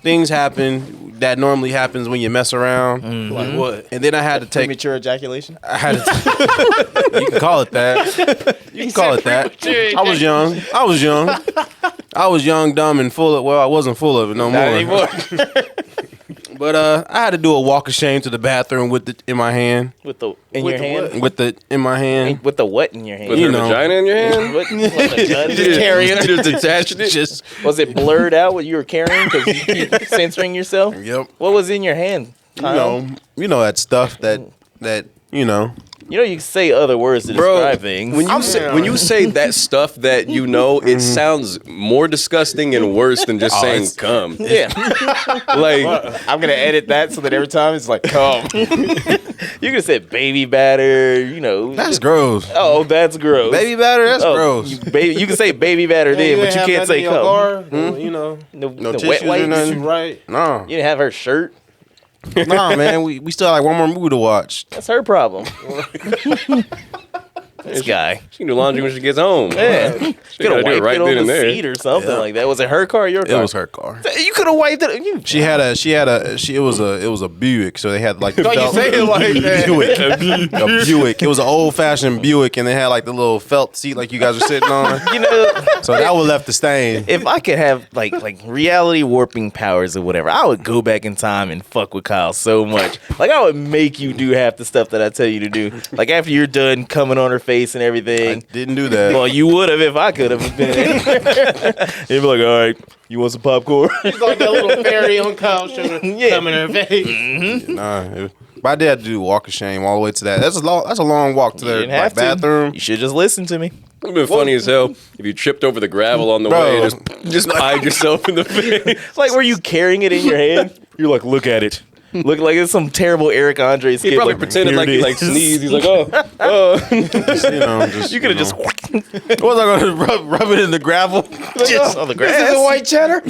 Things happen that normally happens when you mess around. Mm-hmm. Like what? And then I had to take. Premature ejaculation. I had to. You can call it that. You can call it that. I was young. I was young, dumb, and full of. Well, I wasn't full of it no more. Not anymore. But I had to do a walk of shame to the bathroom with it in my hand. With the your hand? With the in my hand. With the what in your hand? With her vagina in your hand? What the gun? Just carrying it. Just attached it. Just Was it blurred out what you were carrying because you keep censoring yourself? Yep. What was in your hand? Kyle? You know that stuff that. You know you can say other words to describe things. When you say that stuff that it sounds more disgusting and worse than just saying cum. Yeah. Like I'm gonna edit that so that every time it's like, come. You could have said baby batter, That's gross. Oh, that's gross. Baby batter, that's gross. You can say baby batter then, but you can't say cum. No No tissues wet or wipes. nothing. Right. No. You didn't have her shirt. Nah, man, we still have like one more movie to watch. That's her problem. This guy. she can do laundry when she gets home. Yeah. She Could gotta have do it wiped right it on then the and there. seat or something like that. Was it her car or your It car? was her car. You could have wiped it. It was a Buick, so they had like the Don't you felt say it like that. Buick. A Buick. It was an old fashioned Buick, and they had like the little felt seat like you guys are sitting on. So that would left the stain. If I could have like reality warping powers or whatever, I would go back in time and fuck with Kyle so much. Like I would make you do half the stuff that I tell you to do. Like after you're done coming on her face and everything. Didn't do that. Well, you would have if I could have been. You'd be like, all right, you want some popcorn? It's like that little fairy on Kyle's shoulder coming in her face. Nah, but I did have to do walk of shame all the way to that. That's a long walk to You their didn't have to. bathroom. You should just listen to me. It would have been funny as hell if you tripped over the gravel on the Bro. way and just pied yourself in the face. Like, were you carrying it in your hand? You're like, look at it. Look like it's some terrible Eric Andre skit. He probably like, pretended "Here like it he is." sneezed. He's like, oh. You could have just What was I going to rub it in the gravel? just on the grass. This is a white cheddar.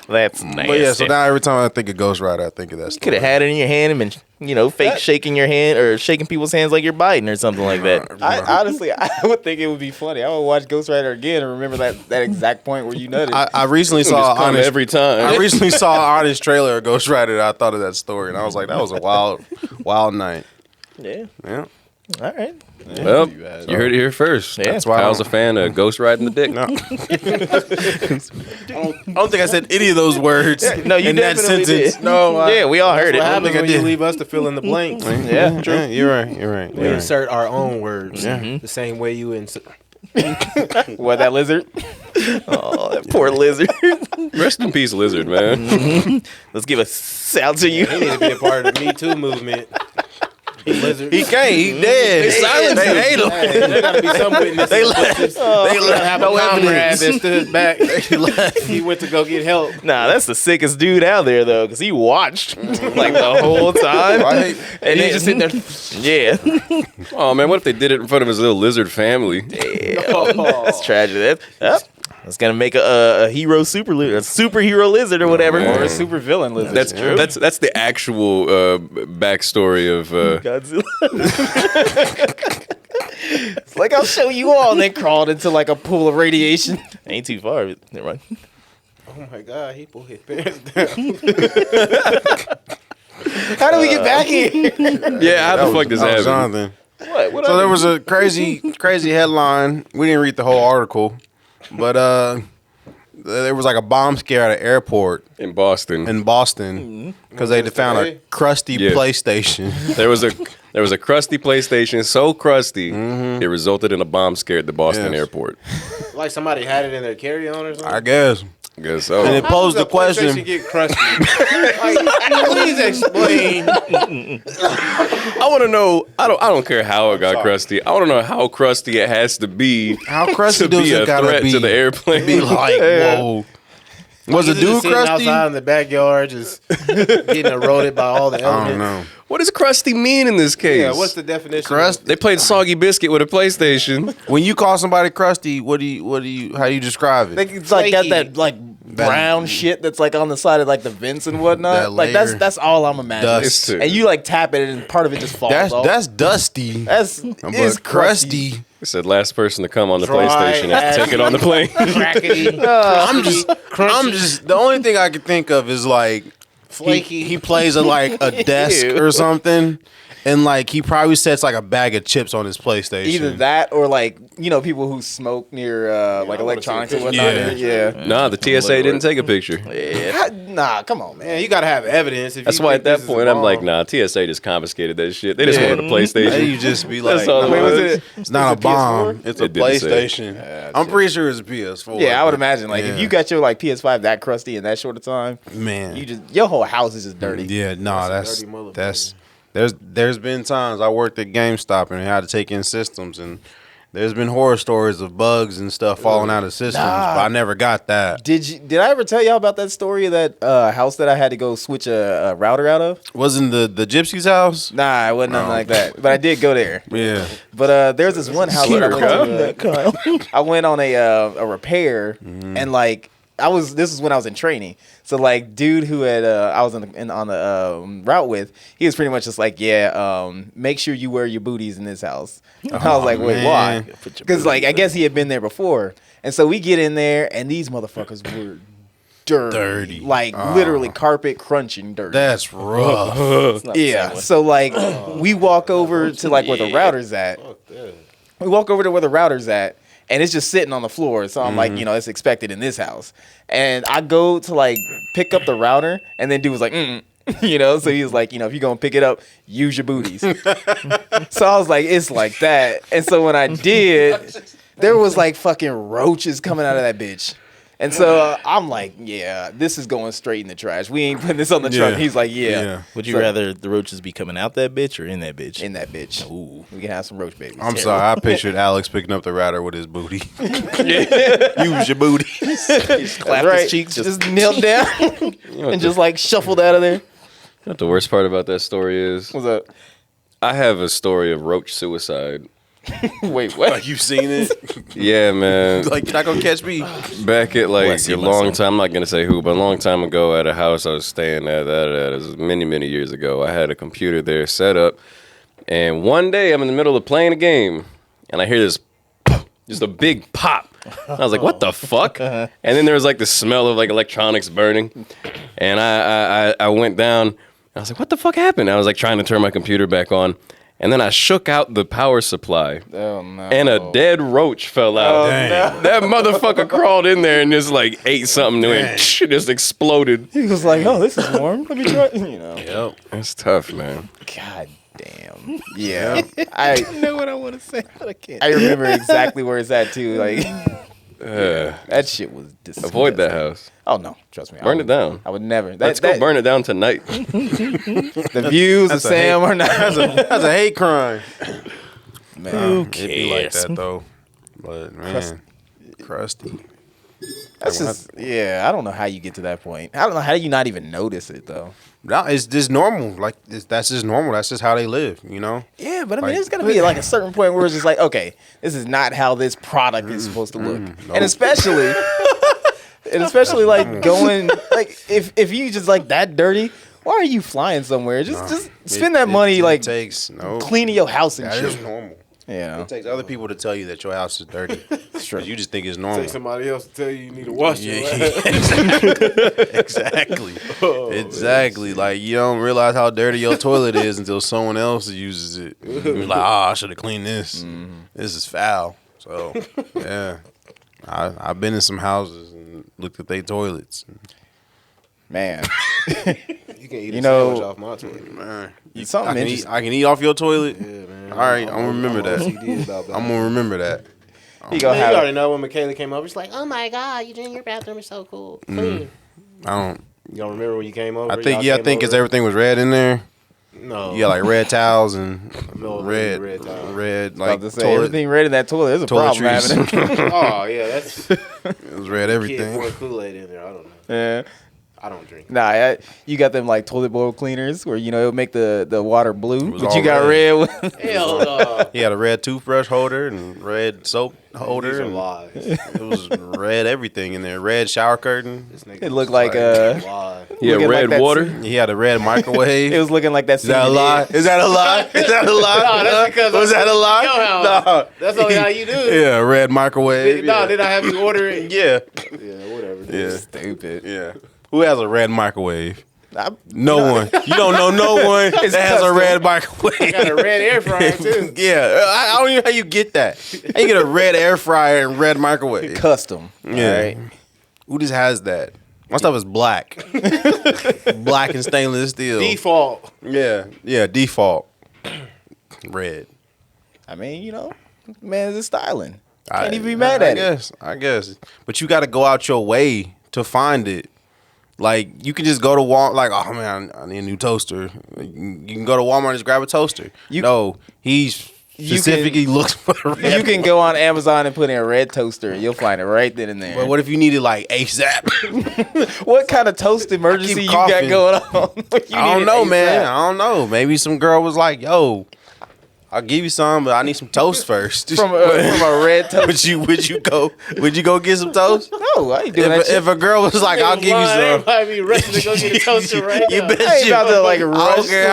That's nasty. But yeah, so now every time I think of Ghost Rider, I think of that story. Could have had it in your hand and been, fake shaking your hand or shaking people's hands like you're biting or something like that. I would think it would be funny. I would watch Ghost Rider again and remember that exact point where you nutted. I recently saw Just come honest every time. I recently saw an honest trailer of Ghost Rider. And I thought of that story, and I was like, that was a wild night. Yeah. Yeah. All right. Well, you heard it here first. Yeah. That's why Kyle's a fan of Ghost Riding the Dick. No. I don't think I said any of those words. No, you in that definitely sentence. did. No, Yeah, we all heard What it. happens I when you did. leave us to fill in the blanks? Yeah, true. Yeah, you're right. You're right. We You're right. insert our own words Yeah. the same way you insert. What, that lizard? Oh, that poor lizard. Rest in peace, Lizard, man. Let's give a shout to you. He need to be a part of the Me Too movement. Lizard. He can't. He dead. They silenced him. They hate him. Hey, there gotta be some witnesses. They left. They gotta have a comrade that stood back. They left. He went to go get help. Nah, that's the sickest dude out there though, because he watched like the whole time. Right? And He then, just sitting there. yeah. Oh, man, what if they did it in front of his little lizard family? That's tragic. That's gonna make a superhero lizard or whatever. Or a super villain lizard. That's true. That's the actual backstory of. Godzilla. It's like, I'll show you all. And they crawled into like a pool of radiation. Ain't too far. But never mind. Oh my God, he pulled his pants down. How do we get back here? Yeah, how the fuck does that happen? Jonathan. What? So there was a crazy headline. We didn't read the whole article, but there was like a bomb scare at an airport In Boston. in Boston because they found a crusty Yeah. PlayStation. There was a crusty PlayStation, so crusty it resulted in a bomb scare at the Boston Yes. airport. Like somebody had it in their carry-on or something. I guess. Guess so. And it posed the How does a PlayStation question. get crusty? Like, please explain. I want to know. I don't care how it got crusty. I want to know how crusty it has to be. How crusty to does be it a gotta threat be? to the airplane? Be like, whoa. Was a Is it just dude sitting crusty? outside in the backyard, just getting eroded by all the I elements? don't know. What does crusty mean in this case? Yeah, what's the definition? Crust? They played soggy biscuit with a PlayStation. When you call somebody crusty, how do you describe it? Like, it's like got Flaky. that like brown shit that's like on the side of like the vents and whatnot. That Like layer. that's all I'm imagining. Dust. And you like tap it and part of it just falls off. That's dusty. That's But is crusty. crusty. It said last person to come on the Dry PlayStation have to take it on the plane. Crackety, I'm just the only thing I can think of is like flaky. he plays at like a desk or something, and like he probably sets like a bag of chips on his PlayStation. Either that or like, you know, people who smoke near like I wanna electronics see a and whatnot. picture. Yeah. Nah, the TSA didn't take a picture. Nah, come on, man. Man, you gotta have evidence. If That's you why think at that this is a point I'm like, bomb. nah, TSA just confiscated that shit. They just Yeah. wanted a PlayStation. You just be That's like, all it Wait, was was. it? it's not a bomb. It's a It didn't say. PlayStation. I'm pretty sure it's a PS4. Yeah, I would imagine like Yeah. if you got your like PS5 that crusty in that short of time, Man, you just your whole house is just dirty. yeah, no, That's a dirty motherfucker. that's there's been times I worked at GameStop and had to take in systems, and there's been horror stories of bugs and stuff falling out of systems, but I never got that. Did I ever tell y'all about that story of that house that I had to go switch a router out of? Wasn't the gypsy's house? Nah, it wasn't nothing like that. But I did go there. Yeah, But there's this one house that I went to. I went on a repair and like this is when I was in training. So like dude who had I was on the route with, he was pretty much just like, yeah, make sure you wear your booties in this house. And I was like, wait, man. why? Because like I guess he had been there before. And so we get in there and these motherfuckers were dirty. Like literally carpet crunching dirty. that's rough. It's not the Yeah. same one. So like we walk over to like where the router's at. We walk over to where the router's at, and it's just sitting on the floor. So I'm like, you know, it's expected in this house. And I go to like pick up the router, and then dude was like, you know, so he was like, you know, if you're gonna pick it up, use your booties. So I was like, it's like that. And so when I did, there was like fucking roaches coming out of that bitch. And so I'm like, yeah, this is going straight in the trash. We ain't putting this on the truck. Yeah. He's like, yeah. Would you So- rather the roaches be coming out that bitch or in that bitch? In that bitch. Ooh. We can have some roach babies. I'm sorry, I pictured Alex picking up the router with his booty. Use your booty. Clap right. his cheeks. Just knelt down and just like shuffled out of there. You know what the worst part about that story is? What's up? I have a story of roach suicide. Wait, what? Like you seen it? Yeah, man. Like you're not gonna catch me. Back at like Bless you, a my long son. time, I'm not gonna say who, but a long time ago at a house I was staying at, it was many years ago. I had a computer there set up, and one day I'm in the middle of playing a game, and I hear this, just a big pop. I was like, "What the fuck?" And then there was like the smell of like electronics burning, and I went down. I was like, "What the fuck happened?" I was like trying to turn my computer back on. And then I shook out the power supply. Oh no. And a dead roach fell out. That motherfucker crawled in there and just like ate something new and just exploded. He was like, oh, this is warm. Let me try it. You know. Yep. That's tough, man. God damn. Yeah. I know what I want to say, but I can't. I remember exactly where it's at too. Like that shit was disgusting. Avoid that house. Oh no, trust me. Burn it down. I would never. Let's go burn it down tonight. The views of That's a Sam hate- are not. That's a hate crime. Man. It'd be like that though. But man, crusty. That's just yeah. I don't know how you get to that point. I don't know how you not even notice it though. No, it's just normal. Like that's just normal. That's just how they live. You know. Yeah, but I mean, Like- there's got to be like a certain point where it's just like, okay, this is not how this product is supposed to look, and especially like going like if you just like that dirty, why are you flying somewhere? Just spend that money it like takes cleaning your house and That shit. is normal. Yeah, It takes other people to tell you that your house is dirty. true. You just think it's normal. Take somebody else to tell you need to wash your Yeah, ass. exactly. Exactly. Like you don't realize how dirty your toilet is until someone else uses it. You're like, I should have cleaned this. This is foul. So yeah, I've been in some houses and looked at their toilets. man. You can eat You a know- sandwich off my toilet. Man, Something I can interesting. eat off your toilet. Yeah, man. All right, I'm gonna remember that. OCD about that. I'm gonna remember that. He gonna Man, have you already know when Michaela came over. She's like, "Oh my God, Eugene, your bathroom is so cool, clean." I don't. You don't remember when you came over? I think Y'all I came think because over? everything was red in there. No. You got like red towels and No, red, red towels. red about like to say toilet. everything red in that toilet. There's a problem Toiletries. having it. Oh yeah, that's It was red kid everything. poured Kool-Aid in there. I don't know. Yeah. I don't drink. Nah, you got them like toilet bowl cleaners where it'll make the water blue, was but all you got red. red. with- Hell no. He had a red toothbrush holder and red soap holder. These are and lies. It was red everything in there. Red shower curtain. This nigga It looked was like lie. Yeah, Looking like red that water. He had a red microwave. It was looking like that. Is that a lie? Is that a lie? Is that a lie? No, that's because was that a lie? Yo, how- No. That's only how you do it. Yeah, red microwave. No, yeah. did I have you order it? Yeah. Yeah, whatever. Yeah. Stupid. Yeah. Who has a red microwave? I- No one. You don't know no one that has a custom. red microwave. Got a red air fryer too. Yeah, I don't even know how you get that. How you get a red air fryer and red microwave? Custom. Yeah. All right. Who just has that? My stuff is black. Black and stainless steel. Default. Yeah, default. Red. I mean, man, it's styling. Can't even be mad at it. I guess. But you got to go out your way to find it. Like, you can just go to Walmart, like, oh, man, I need a new toaster. You can go to Walmart and just grab a toaster. No, he's specifically looks for a red. You can go on Amazon and put in a red toaster. You'll find it right then and there. But what if you need it, like, ASAP? What kind of toast emergency you coughing. got going on? You I need don't it know, ASAP. man. I don't know. Maybe some girl was like, yo, I'll give you some, but I need some toast first. From a red toast. Would you go get some toast? No, I ain't doing that shit. If a girl was like, I'll give you some, Everybody be rushing to go get a toaster right you now. bet I ain't you. about to like I rush. don't care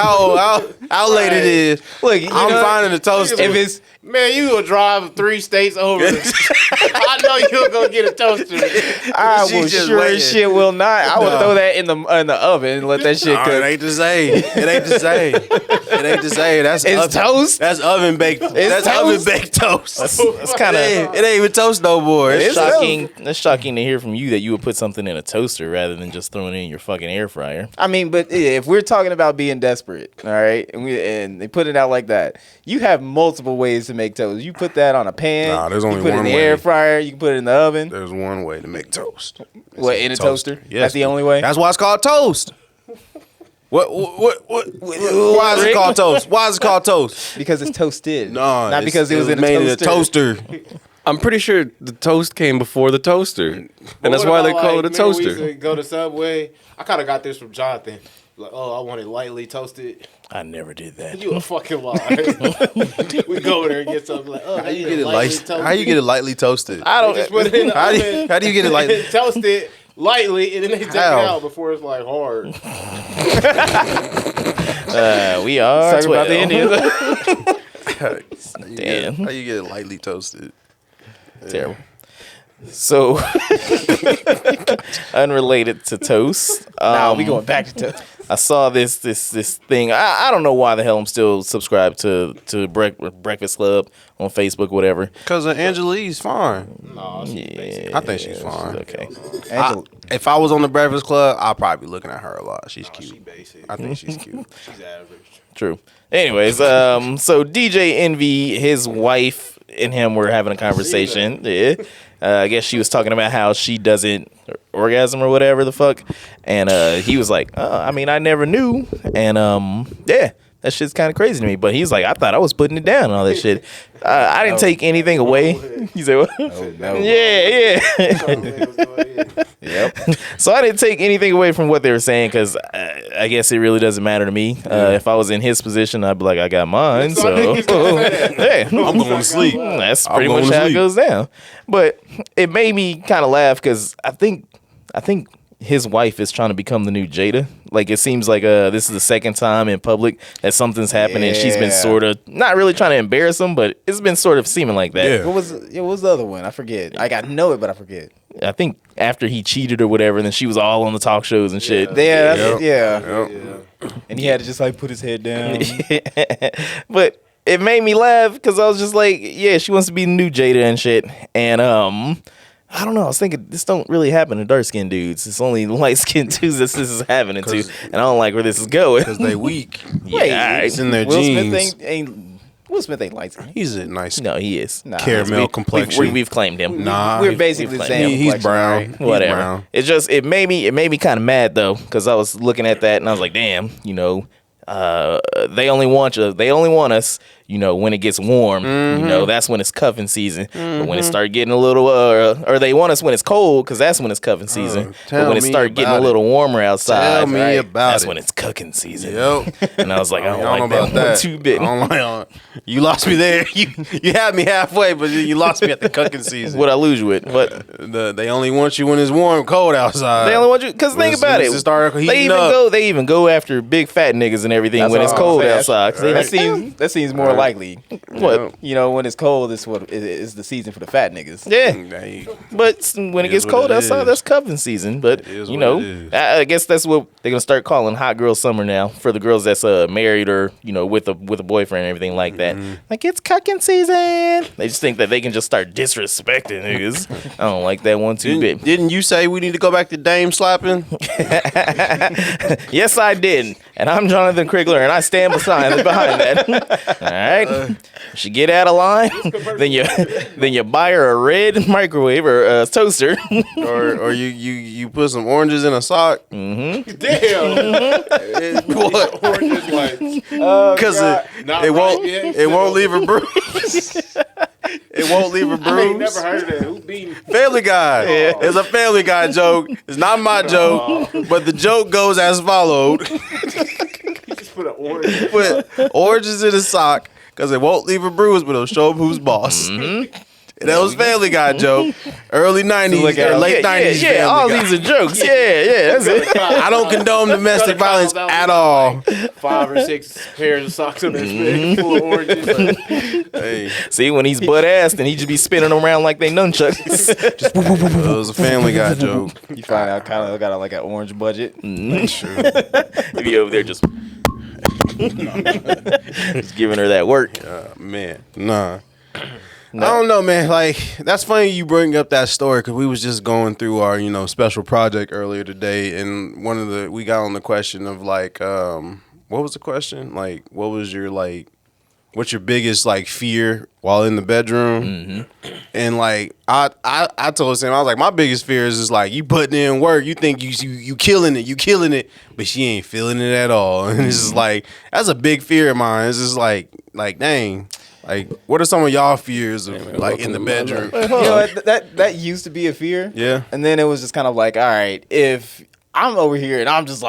how late it is. Look, I'm finding a toaster. If it's Man, you gonna drive 3 states over. I know you'll go get a toaster. I She's will just sure waiting. as shit will not. I would No. throw that in the oven and let that shit No, it cook. ain't the same. It ain't the same. It ain't the same. That's It's oven, toast. That's oven baked. That's toast. oven baked toast. It's kind of It ain't even toast no more. It's shocking. It's shocking to hear from you that you would put something in a toaster rather than just throwing it in your fucking air fryer. I mean, but yeah, if we're talking about being desperate, all right, and they put it out like that, you have multiple ways to make toast. You put that on a pan. Nah, there's only you put it one in the way. air fryer. You can put it in the oven. There's one way to make toast. What, in a toaster? Yes. That's the only way? That's why it's called toast. What? Why is it called toast? Why is it called toast? Because it's toasted. No, Not because it was in made a in a toaster. toaster. I'm pretty sure the toast came before the toaster, and that's why they call it a remember we used toaster. to go to Subway. I kind of got this from Jonathan. Like, oh, I want it lightly toasted. I never did that. You a fucking liar. We go over there and get something like, oh, How you get it How you get it lightly toasted? I don't. Just put it in the How oven. do you get it lightly? Toast it lightly, and then they take How? it out before it's like hard. We are Talking about the 12. Indians. Damn. How you get it lightly toasted? Terrible. So, unrelated to toast. Nah, we going back to toast. I saw this thing. I don't know why the hell I'm still subscribed to Breakfast Club on Facebook, whatever. Because Angelique's fine. No, Yeah, I think she's fine. Okay. If I was on the Breakfast Club, I'd probably be looking at her a lot. She's she cute. basic. I think she's cute. She's average. True. Anyways, so DJ Envy, his wife and him were having a conversation. Yeah. I guess she was talking about how she doesn't orgasm or whatever the fuck. And he was like, I mean, I never knew. And yeah, that shit's kind of crazy to me. But he's like, I thought I was putting it down and all that shit. I didn't take anything away. He said, what? Oh, no. Yeah. Yep. So I didn't take anything away from what they were saying because I guess it really doesn't matter to me. If I was in his position, I'd be like, I got mine. So hey, I'm going to sleep. that's I'm pretty going much to how it sleep. goes down. But it made me kind of laugh because I think his wife is trying to become the new Jada. Like it seems like this is the second time in public that something's happened and she's been Yeah. sort of not really trying to embarrass him, but it's been sort of seeming like that. Yeah. What was the other one? I forget. I know it, but I forget. I think after he cheated or whatever, and then she was all on the talk shows and shit. Yeah, Yep. yeah. Yep. And he had to just like put his head down. But it made me laugh because I was just like, yeah, she wants to be the new Jada and shit. And I don't know. I was thinking this don't really happen to dark skinned dudes. It's only light skinned dudes that this is happening to, and I don't like where this is going. Because they weak. Yeah, It's in their Will genes. Smith ain't Will Smith ain't light skin. He's a nice No, he is. Nah, caramel complexion. We've claimed him. Nah, We're basically we've saying he's complexion, brown. right? He's Whatever. brown. It's just it made me kind of mad though, because I was looking at that and I was like, damn, they only want us, when it gets warm. That's when it's cuffing season. But when it start getting a little, or they want us when it's cold, because that's when it's cuffing season. But tell when it me start getting a about little warmer outside, Tell me about that's it. when it's cooking season. Yep. And I was like, I don't I like know about that one that. too bit. I don't like- You lost me there. You had me halfway, but you lost me at the cooking season. What I lose you with? What? They only want you when it's warm, cold outside. They only want you because think As about soon it. as it start heating They up. even go after big fat niggas and everything That's when what it's I'm cold saying. outside. 'Cause they That seems more likely. what? When it's cold, it's what is the season for the fat niggas. Yeah. They- But when it It gets is what cold it outside, is. that's cuffing season. But is what it is. I guess that's what they're gonna start calling hot girl summer now for the girls that's married or with a boyfriend and everything like that. Mm-hmm. Like it's cucking season. They just think that they can just start disrespecting niggas. I don't like that one too bit. Didn't you say we need to go back to Dame slapping? Yes, I did. And I'm Jonathan Krigler, and I stand behind that. All right. She get out of line, then you buy her a red microwave or a toaster. or you put some oranges in a sock? Damn. What? Orange is like, Because not it won't right yet. it won't leave a bruise. It won't leave a I ain't bruise. never heard of that. Who beating? Family Guy. It's a Family Guy joke. It's not my joke, but the joke goes as followed: Just put an orange. put oranges in a sock because it won't leave a bruise, but it'll show him who's boss. And that was Family Guy joke, early '90s look at or him. late '90s. Yeah, all Family Guy. these are jokes. Yeah, that's it. I don't condone domestic violence at all. 5 or 6 pairs of socks on his bed full of oranges. Like, Hey, See, when he's butt ass, then he just be spinning arom like they nunchucks. it was a Family Guy joke. You find out kind of got like an orange budget. He be over there just giving her that work. Man, nah. I don't know, man. Like, that's funny you bring up that story because we was just going through our, special project earlier today, and we got on the question of like, what was the question? Like, what was your what's your biggest fear while in the bedroom? And like, I told Sam, I was like, my biggest fear is just like you putting in work, you think you killing it, but she ain't feeling it at all, and it's just like that's a big fear of mine. It's just like dang. Like, what are some of y'all fears of in the bedroom? That used to be a fear. Yeah. And then it was just kind of like, all right, if I'm over here and I'm just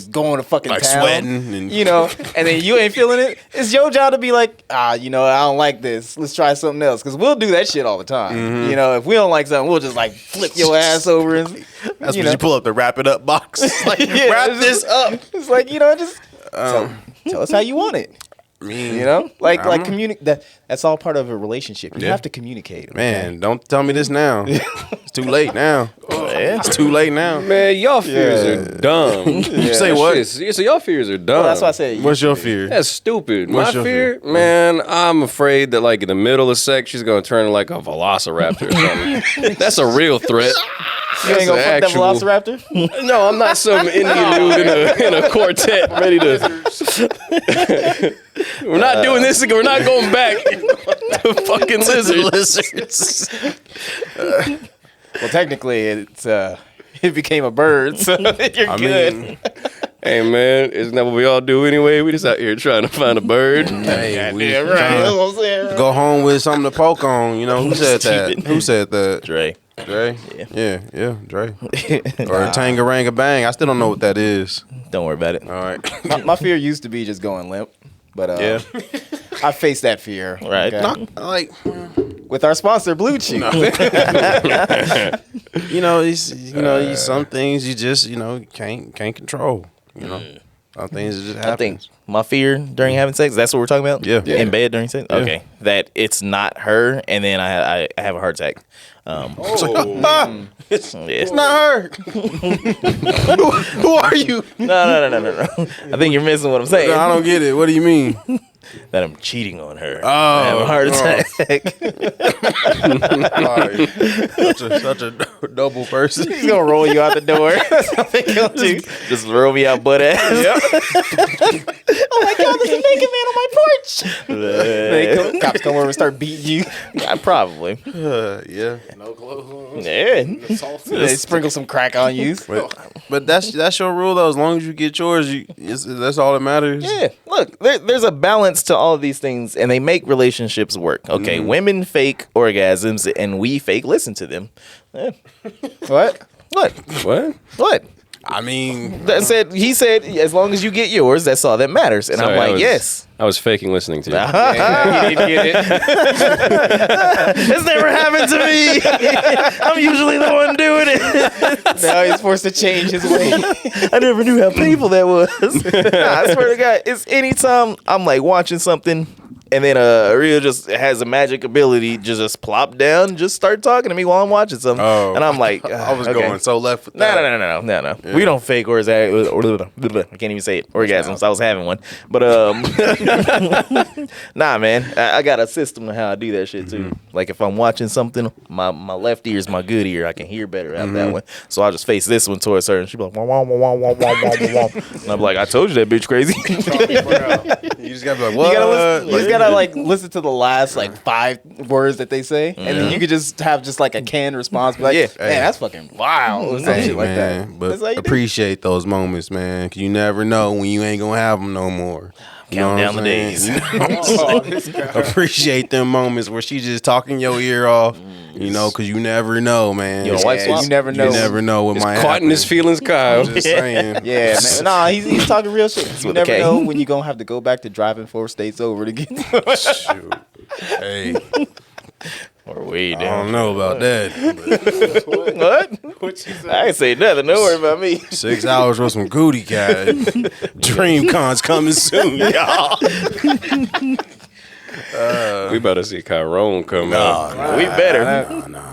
going to fucking Like town, sweating and- and then you ain't feeling it, it's your job to be like, I don't like this. Let's try something else. Because we'll do that shit all the time. Mm-hmm. If we don't like something, we'll just flip your ass over and That's when you pull up the wrap it up box. Like, Yeah, wrap it's this just- up. It's like, just tell us how you want it. That's all part of a relationship. You Yeah. have to communicate. Man, don't tell me this now. It's too late now. It's too late now. Man, y'all fears are dumb. You say what? So y'all fears are dumb. Well, that's why I said. What's your fear? That's stupid. What's My your fear, man, I'm afraid that in the middle of sex, she's gonna turn like a velociraptor or something. That's a real threat. You ain't gonna fuck that actual- velociraptor? No, I'm not some Indian dude in a quartet ready to. We're not doing this again. We're not going back to fucking lizards. Well, technically, it became a bird, so you're good. Hey man, isn't that what we all do anyway? We just out here trying to find a bird. Hey, we Yeah, right. tryna That's what I'm saying. go home with something to poke on. Who said that? Who said that? Dre. Dre? Yeah, Dre. Or Tangaranga Bang. I still don't know what that is. Don't worry about it. All right. My fear used to be just going limp, but Yeah. I faced that fear. Right. okay? Like, With our sponsor, Blue Chew. these some things you just, can't control. Some things just happen. I think my fear during having sex, that's what we're talking about? Yeah. In bed during sex? Okay. That it's not her, and then I have a heart attack. It's Yeah. not her. who are you? No. I think you're missing what I'm saying. I don't get it. What do you mean? that I'm cheating on her. Oh, I have a heart attack. such a double person. He's gonna roll you out the door. That's what they gonna do. Just roll me out butt ass. Oh my god, there's a naked man on my porch. Cops come over and start beating you. Yeah, probably. Yeah, No clothes on. Yeah. The sauce. They sprinkle some crack on you. but that's your rule though. As long as you get yours, that's all that matters. Yeah, look, there's a balance to all of these things, and they make relationships work. Okay, women fake orgasms, and we fake listen to them. Yeah. What? What? What? I mean, He said, as long as you get yours, that's all that matters. And Sorry, I'm like, I was- yes. I was faking listening to you. He didn't get it. It's never happened to me. I'm usually the one doing it. Now he's forced to change his way. I never knew how painful that was. Nah, I swear to God, it's anytime I'm like watching something and then Rhea just has a magic ability to just plop down, just start talking to me while I'm watching something. Oh. And I'm like, I was okay. going so left with that. No. We don't fake I can't even say it. Orgasms. I was having one. But nah, man. I got a system of how I do that shit too. Like if I'm watching something, my left ear is my good ear. I can hear better out that one. So I'll just face this one towards her and she'll be like, wah, wah, wah, wah, wah, wah, wah. And I'm like, I told you that bitch crazy. You just gotta be like, what? You just gotta like listen to the last like 5 words that they say, and then you could just have just like a canned response. Be like, Yeah. man, that's fucking wild. Or some Hey, shit like that. man, but That's how you do. appreciate those moments, man. 'Cause you never know when you ain't gonna have them no more. You know Count what down I'm the saying? days. Oh, this guy. Appreciate them moments where she just talking your ear off. You know, because you never know, man. You know, wife swap? You never know. You never know what might Caught happen. in his feelings, Kyle. I'm just saying. Yeah, man. Nah, he's talking real shit. You with a never K. know when you're gonna have to go back to driving 4 states over to get. Shoot. Hey, Or way I down. don't know about that. What? What you say? I ain't say nothing. Don't worry about me. 6 hours for some cootie cat. DreamCon's coming soon, y'all. We about to see Chiron come out. We better. No.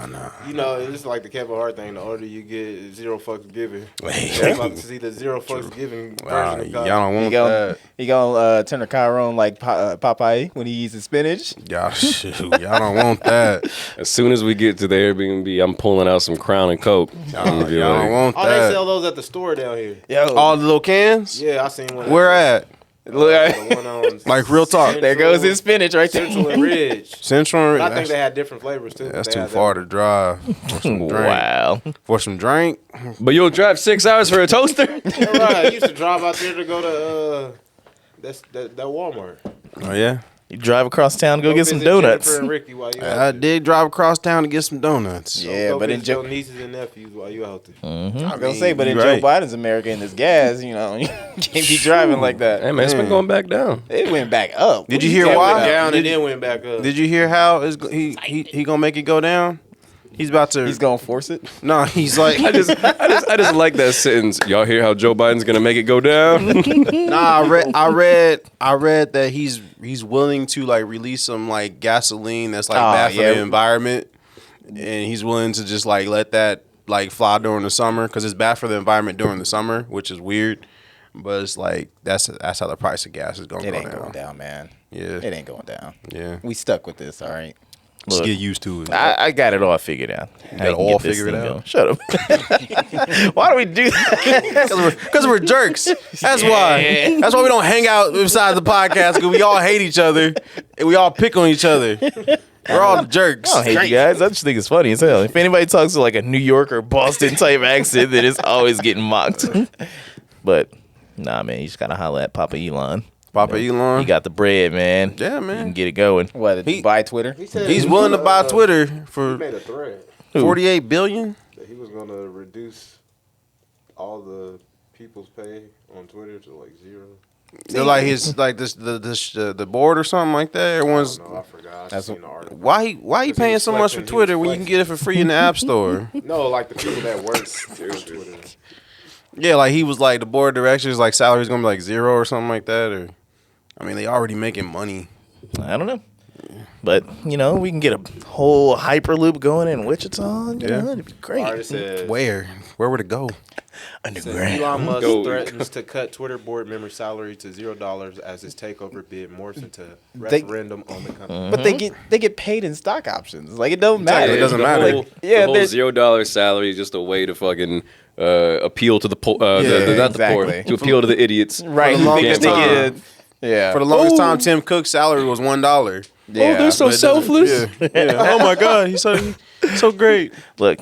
You know, it's like the Kevin Hart thing. The older you get, zero fucks given. Hey. I'm about to see the zero fucks given version of Y'all God. don't want that. He gonna turn a Chiron like Popeye when he eats his spinach. Y'all, shoot, y'all don't want that. As soon as we get to the Airbnb, I'm pulling out some Crown and Coke. Y'all don't want Oh, they that. sell those at the store down here. Yo, All the little cans? Yeah, I seen one. Where at? look, The one on Like, real talk. there goes his spinach right there. Central and Ridge. Central. But I think That's, they had different flavors too. that's They too had far to drive. For some drink. Wow. For some drink? But you'll drive 6 hours for a toaster? You're right. I used to drive out there to go to that Walmart. Oh, yeah? You drive across town to go get some visit donuts. Jennifer and Ricky while you out I there. did drive across town to get some donuts. Yeah, Go but in visit your Joe, nieces and nephews while you out there. I was gonna say, but in you Joe right. Biden's America and this gas, you know, you can't be driving like that. Hey, man, it's been going back down. It went back up. Did What you hear talking why? about? Down Did and you- then went back up. Did you hear how he gonna make it go down? He's about to. He's gonna force it. No, he's like. I just like that sentence. Y'all hear how Joe Biden's gonna make it go down? Nah, I read that he's willing to like release some like gasoline that's like bad for the environment, and he's willing to just like let that like fly during the summer because it's bad for the environment during the summer, which is weird. But it's like that's how the price of gas is gonna It go ain't down. going down, man. Yeah, It ain't going down. yeah. We stuck with this, all right. Just Look, get used to it. I got it all figured out. You got it all figured out? Shut up. Why do we do that? Because we're jerks. That's why. That's why we don't hang out beside the podcast because we all hate each other and we all pick on each other. We're all jerks. I don't hate you guys. I just think it's funny as hell. If anybody talks to like a New York or Boston type accent, then it's always getting mocked. But nah, man, you just gotta holler at Papa Elon. Papa Elon. He got the bread, man. Yeah, You can man. get it going. What? Buy Twitter? He's willing to buy Twitter He for made a thread $48 billion. that he was going to reduce all the people's pay on Twitter to like 0. They're like his like the board or something like that. Everyone's No, I forgot. I That's seen the article. why he Because he paying was so much for flexing, he Twitter was when you can get it for free in the App Store? No, like the people that work on Twitter. Yeah, like he was like the board of directors like salary's gonna be like 0 or something like that. Or I mean, they already making money. I don't know. But we can get a whole hyperloop going in Wichita. Yeah. It'd be great. Artist says, Where would it go? Underground. Elon Musk Go. threatens to cut Twitter board member salary to $0 as his takeover bid morphs into referendum on the company. But they get paid in stock options. Like it don't matter. It doesn't The matter. whole, Yeah, the whole there's- $0 salary is just a way to fucking appeal to the poor. Not the poor, exactly. to appeal to the idiots. Right. For the longest They time. get- yeah. For the longest time, Tim Cook's salary was $1. yeah. they're so But it doesn't- selfless. Yeah. Oh my God, he's so great. Look,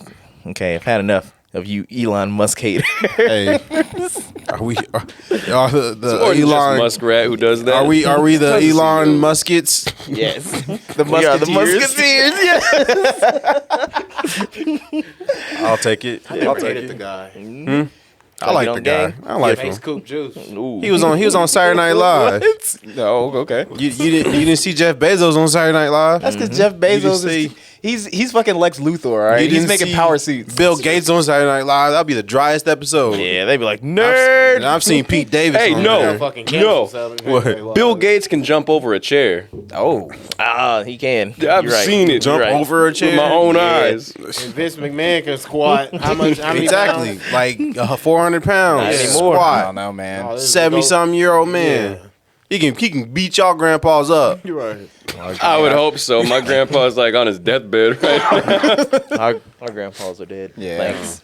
okay, I've had enough of you Elon Musk haters. Hey, are we the Or just Elon? Muskrat who does that. Are we the Elon Muskets? Yes. We are the Musketeers. Yeah. I'll take it. I never hated the guy. I like on the guy. gang? I like Face him. Coop Juice. Ooh. He was on Saturday Night Live. No, okay. You didn't see Jeff Bezos on Saturday Night Live? That's because Jeff Bezos see- he's fucking Lex Luthor, all right? You He's didn't making see power suits. Bill Gates on Saturday Night Live. That'd be the driest episode. Yeah, they'd be like, And nerd. I've seen Pete Davis. Hey, on no. there. Fucking No. What? Bill Gates can jump over a chair. Oh. He can. I've You're right. seen it. Jump You're right. over a chair With my own eyes. And Vince McMahon can squat. How many Exactly, pounds? like 400 pounds. Not I anymore. Squat. don't know, man. Oh, this is 70-something-year-old man. Yeah. He can beat y'all grandpas up. You're right. I would hope so. My grandpa's like on his deathbed right now. Our grandpas are dead. Yeah. Thanks.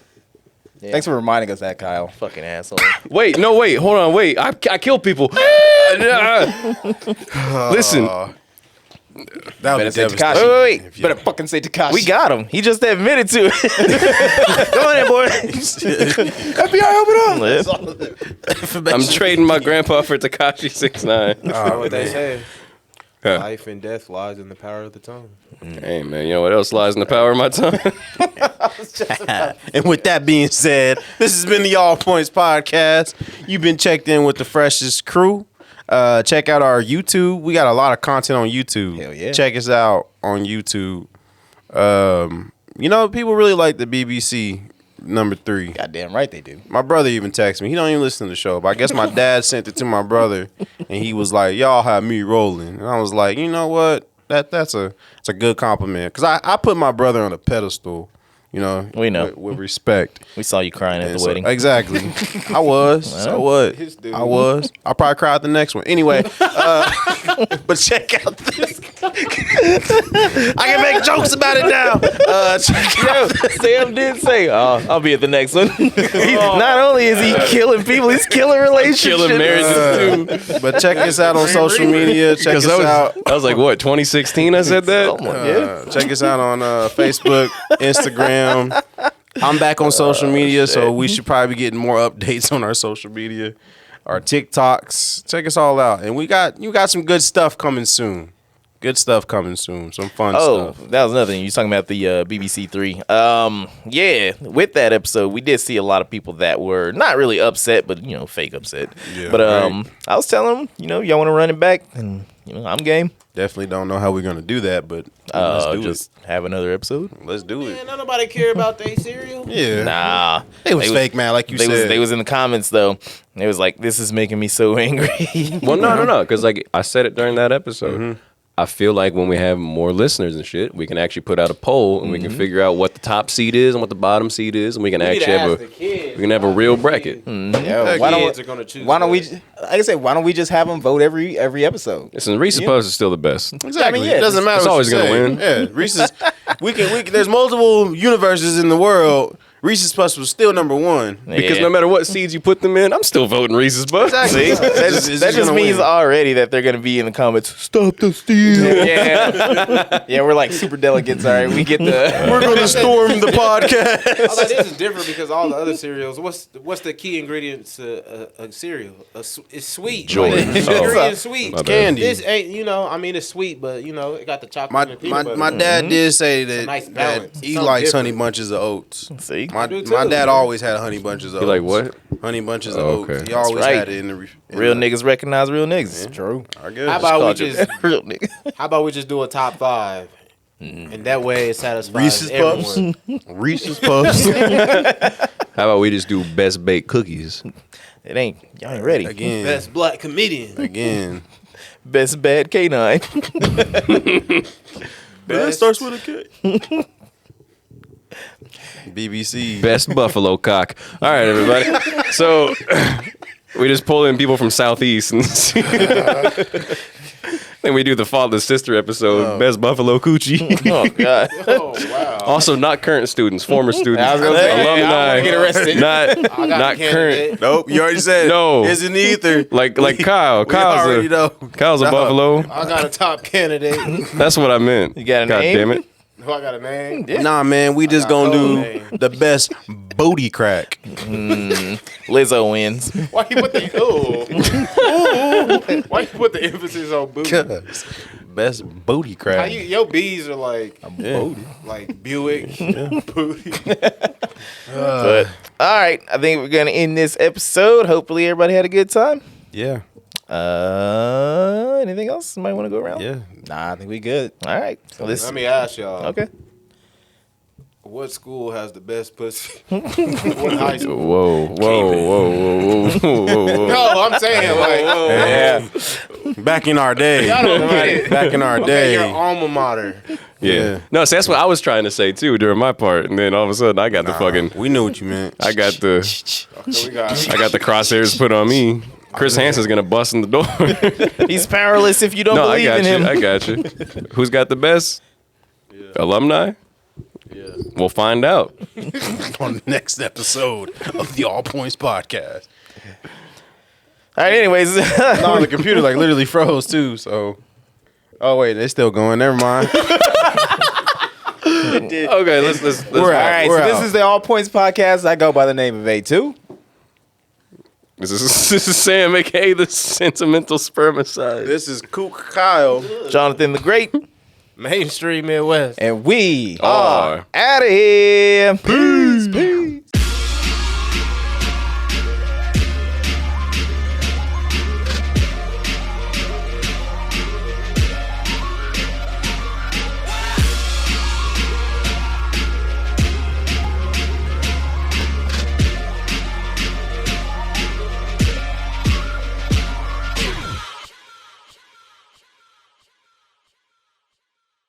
Yeah. Thanks for reminding us that, Kyle. Fucking asshole. Wait, hold on, wait. I kill people. Listen, That was say devastating. Tekashi. Wait. If you- Better fucking say Tekashi. We got him. He just admitted to it. Go on in, boy. FBI, help it up. I'm trading my grandpa for Tekashi 6ix9ine. You know what they say? Yeah. Life and death lies in the power of the tongue. Hey man, you know what else lies in the power of my tongue? And with that being said, this has been the All Points Podcast. You've been checked in with the freshest crew. Check out our YouTube. We got a lot of content on YouTube. Hell yeah. Check us out on YouTube. People really like the BBC #3. Goddamn right they do. My brother even texted me. He don't even listen to the show, but I guess my dad sent it to my brother, and he was like, "Y'all have me rolling," and I was like, "You know what? That's a good compliment." Because I put my brother on a pedestal, We know. with respect. We saw you crying at And the so- wedding. Exactly. I was. So what? His dude. I was. I'll probably cry at the next one. Anyway, but check out this. I can make jokes about it now. Check out Sam did say, I'll be at the next one. Not only is he killing people, he's killing relationships. Killing marriages too. But check us out on social media. Check us out. That was like what, 2016 I said that? Check us out on Facebook, Instagram. I'm back on social media, so we should probably be getting more updates on our social media, our TikToks. Check us all out, and you got some good stuff coming soon. Good stuff coming soon. Some fun Oh, stuff. that was another thing. You was talking about the BBC Three. Yeah, with that episode, we did see a lot of people that were not really upset, but fake upset. Yeah, but right. I was telling them, y'all want to run it back, and I'm game. Definitely don't know how we're gonna do that, but let's do Just have another episode. it. Let's do it. Man, don't nobody care about their cereal. Yeah. Nah, It was fake, man. Like you they said. was in the comments though. They was like, "This is making me so angry." Well, no, because like I said it during that episode. I feel like when we have more listeners and shit, we can actually put out a poll and we can figure out what the top seed is and what the bottom seed is, and we can actually have a real bracket. Yeah, why don't Kids are gonna choose. Why don't we? that. Like I said, why don't we just have them vote every episode? Listen, Reese's Puffs is still the best. Exactly. I mean, yeah, it doesn't matter. it's what always you gonna say. win. Yeah, Reese's. we can. There's multiple universes in the world. Reese's Puffs was still #1. Because Yeah. no matter what seeds you put them in, I'm still voting Reese's Puffs. Exactly. See, that just means already that they're gonna be in the comments. Stop the steal. Yeah, yeah, we're like super delegates. All right, we get the. we're gonna storm the podcast. Although this is different because all the other cereals. What's the key ingredients to a cereal? It's sweet. Joy. Like, the Oh. ingredient's sweet. My bad. Candy. This ain't. It's sweet, but it got the chocolate and peanut butter. My dad did say that, nice that balance. he Something likes different. honey bunches of oats. See, My do too. dad always had honey bunches of You oats. like what? Honey bunches of Oh, oats. okay. He always right. had it in the real niggas recognize real niggas. True. I guess. How about we Called you just real nigga. How about we just do a top 5, and that way it satisfies Reese's Puffs? everyone. Reese's Puffs How about we just do best baked cookies? It ain't y'all ain't ready. again. Best black comedian. Again. Best bad canine. That starts with a K. BBC. Best buffalo cock. All right, everybody. So we just pull in people from Southeast and see. Then we do the father sister episode. Best buffalo coochie. Oh god. Oh wow. Also, not current students, former students, I was gonna say, alumni. I wanna get arrested. Not current. Nope, you already said it. No. Isn't either. Like Kyle. We already know. Kyle's a No. buffalo. I got a top candidate. That's what I meant. You got a God name? damn it. Who I got a name? Nah, man, we just gonna do name. the best booty crack. Lizzo wins. Why you put the Why you put the emphasis on booty? Best booty How crack. your B's are like Booty. like Buick booty. But all right, I think we're gonna end this episode. Hopefully, everybody had a good time. Yeah. Anything else? Somebody want to go around? Yeah. Nah, I think we good. All right. So this. Let me ask y'all. Okay. What school has the best pussy? What high school? Whoa. No, I'm saying like Yeah. Back in our day. y'all don't get it. Back in our Okay, your day. alma mater. Yeah. No, see, that's what I was trying to say too during my part, and then all of a sudden I got the fucking, We knew what you meant. I got the So we got crosshairs put on me. Chris Hansen's gonna bust in the door. He's powerless if you don't No, I believe got in you. him. I got you. Who's got the best? Alumni? yeah. We'll find out. on the next episode of the All Points Podcast. All right. Anyways. No, the computer like literally froze too. So, oh wait, they're still going. Never mind. Okay, let's All right, We're so this out. is the All Points Podcast. I go by the name of A2. This is Sam, aka the sentimental spermicide. This is Kook Kyle. Jonathan the Great. Mainstream Midwest. And we Are. out of here. Peace.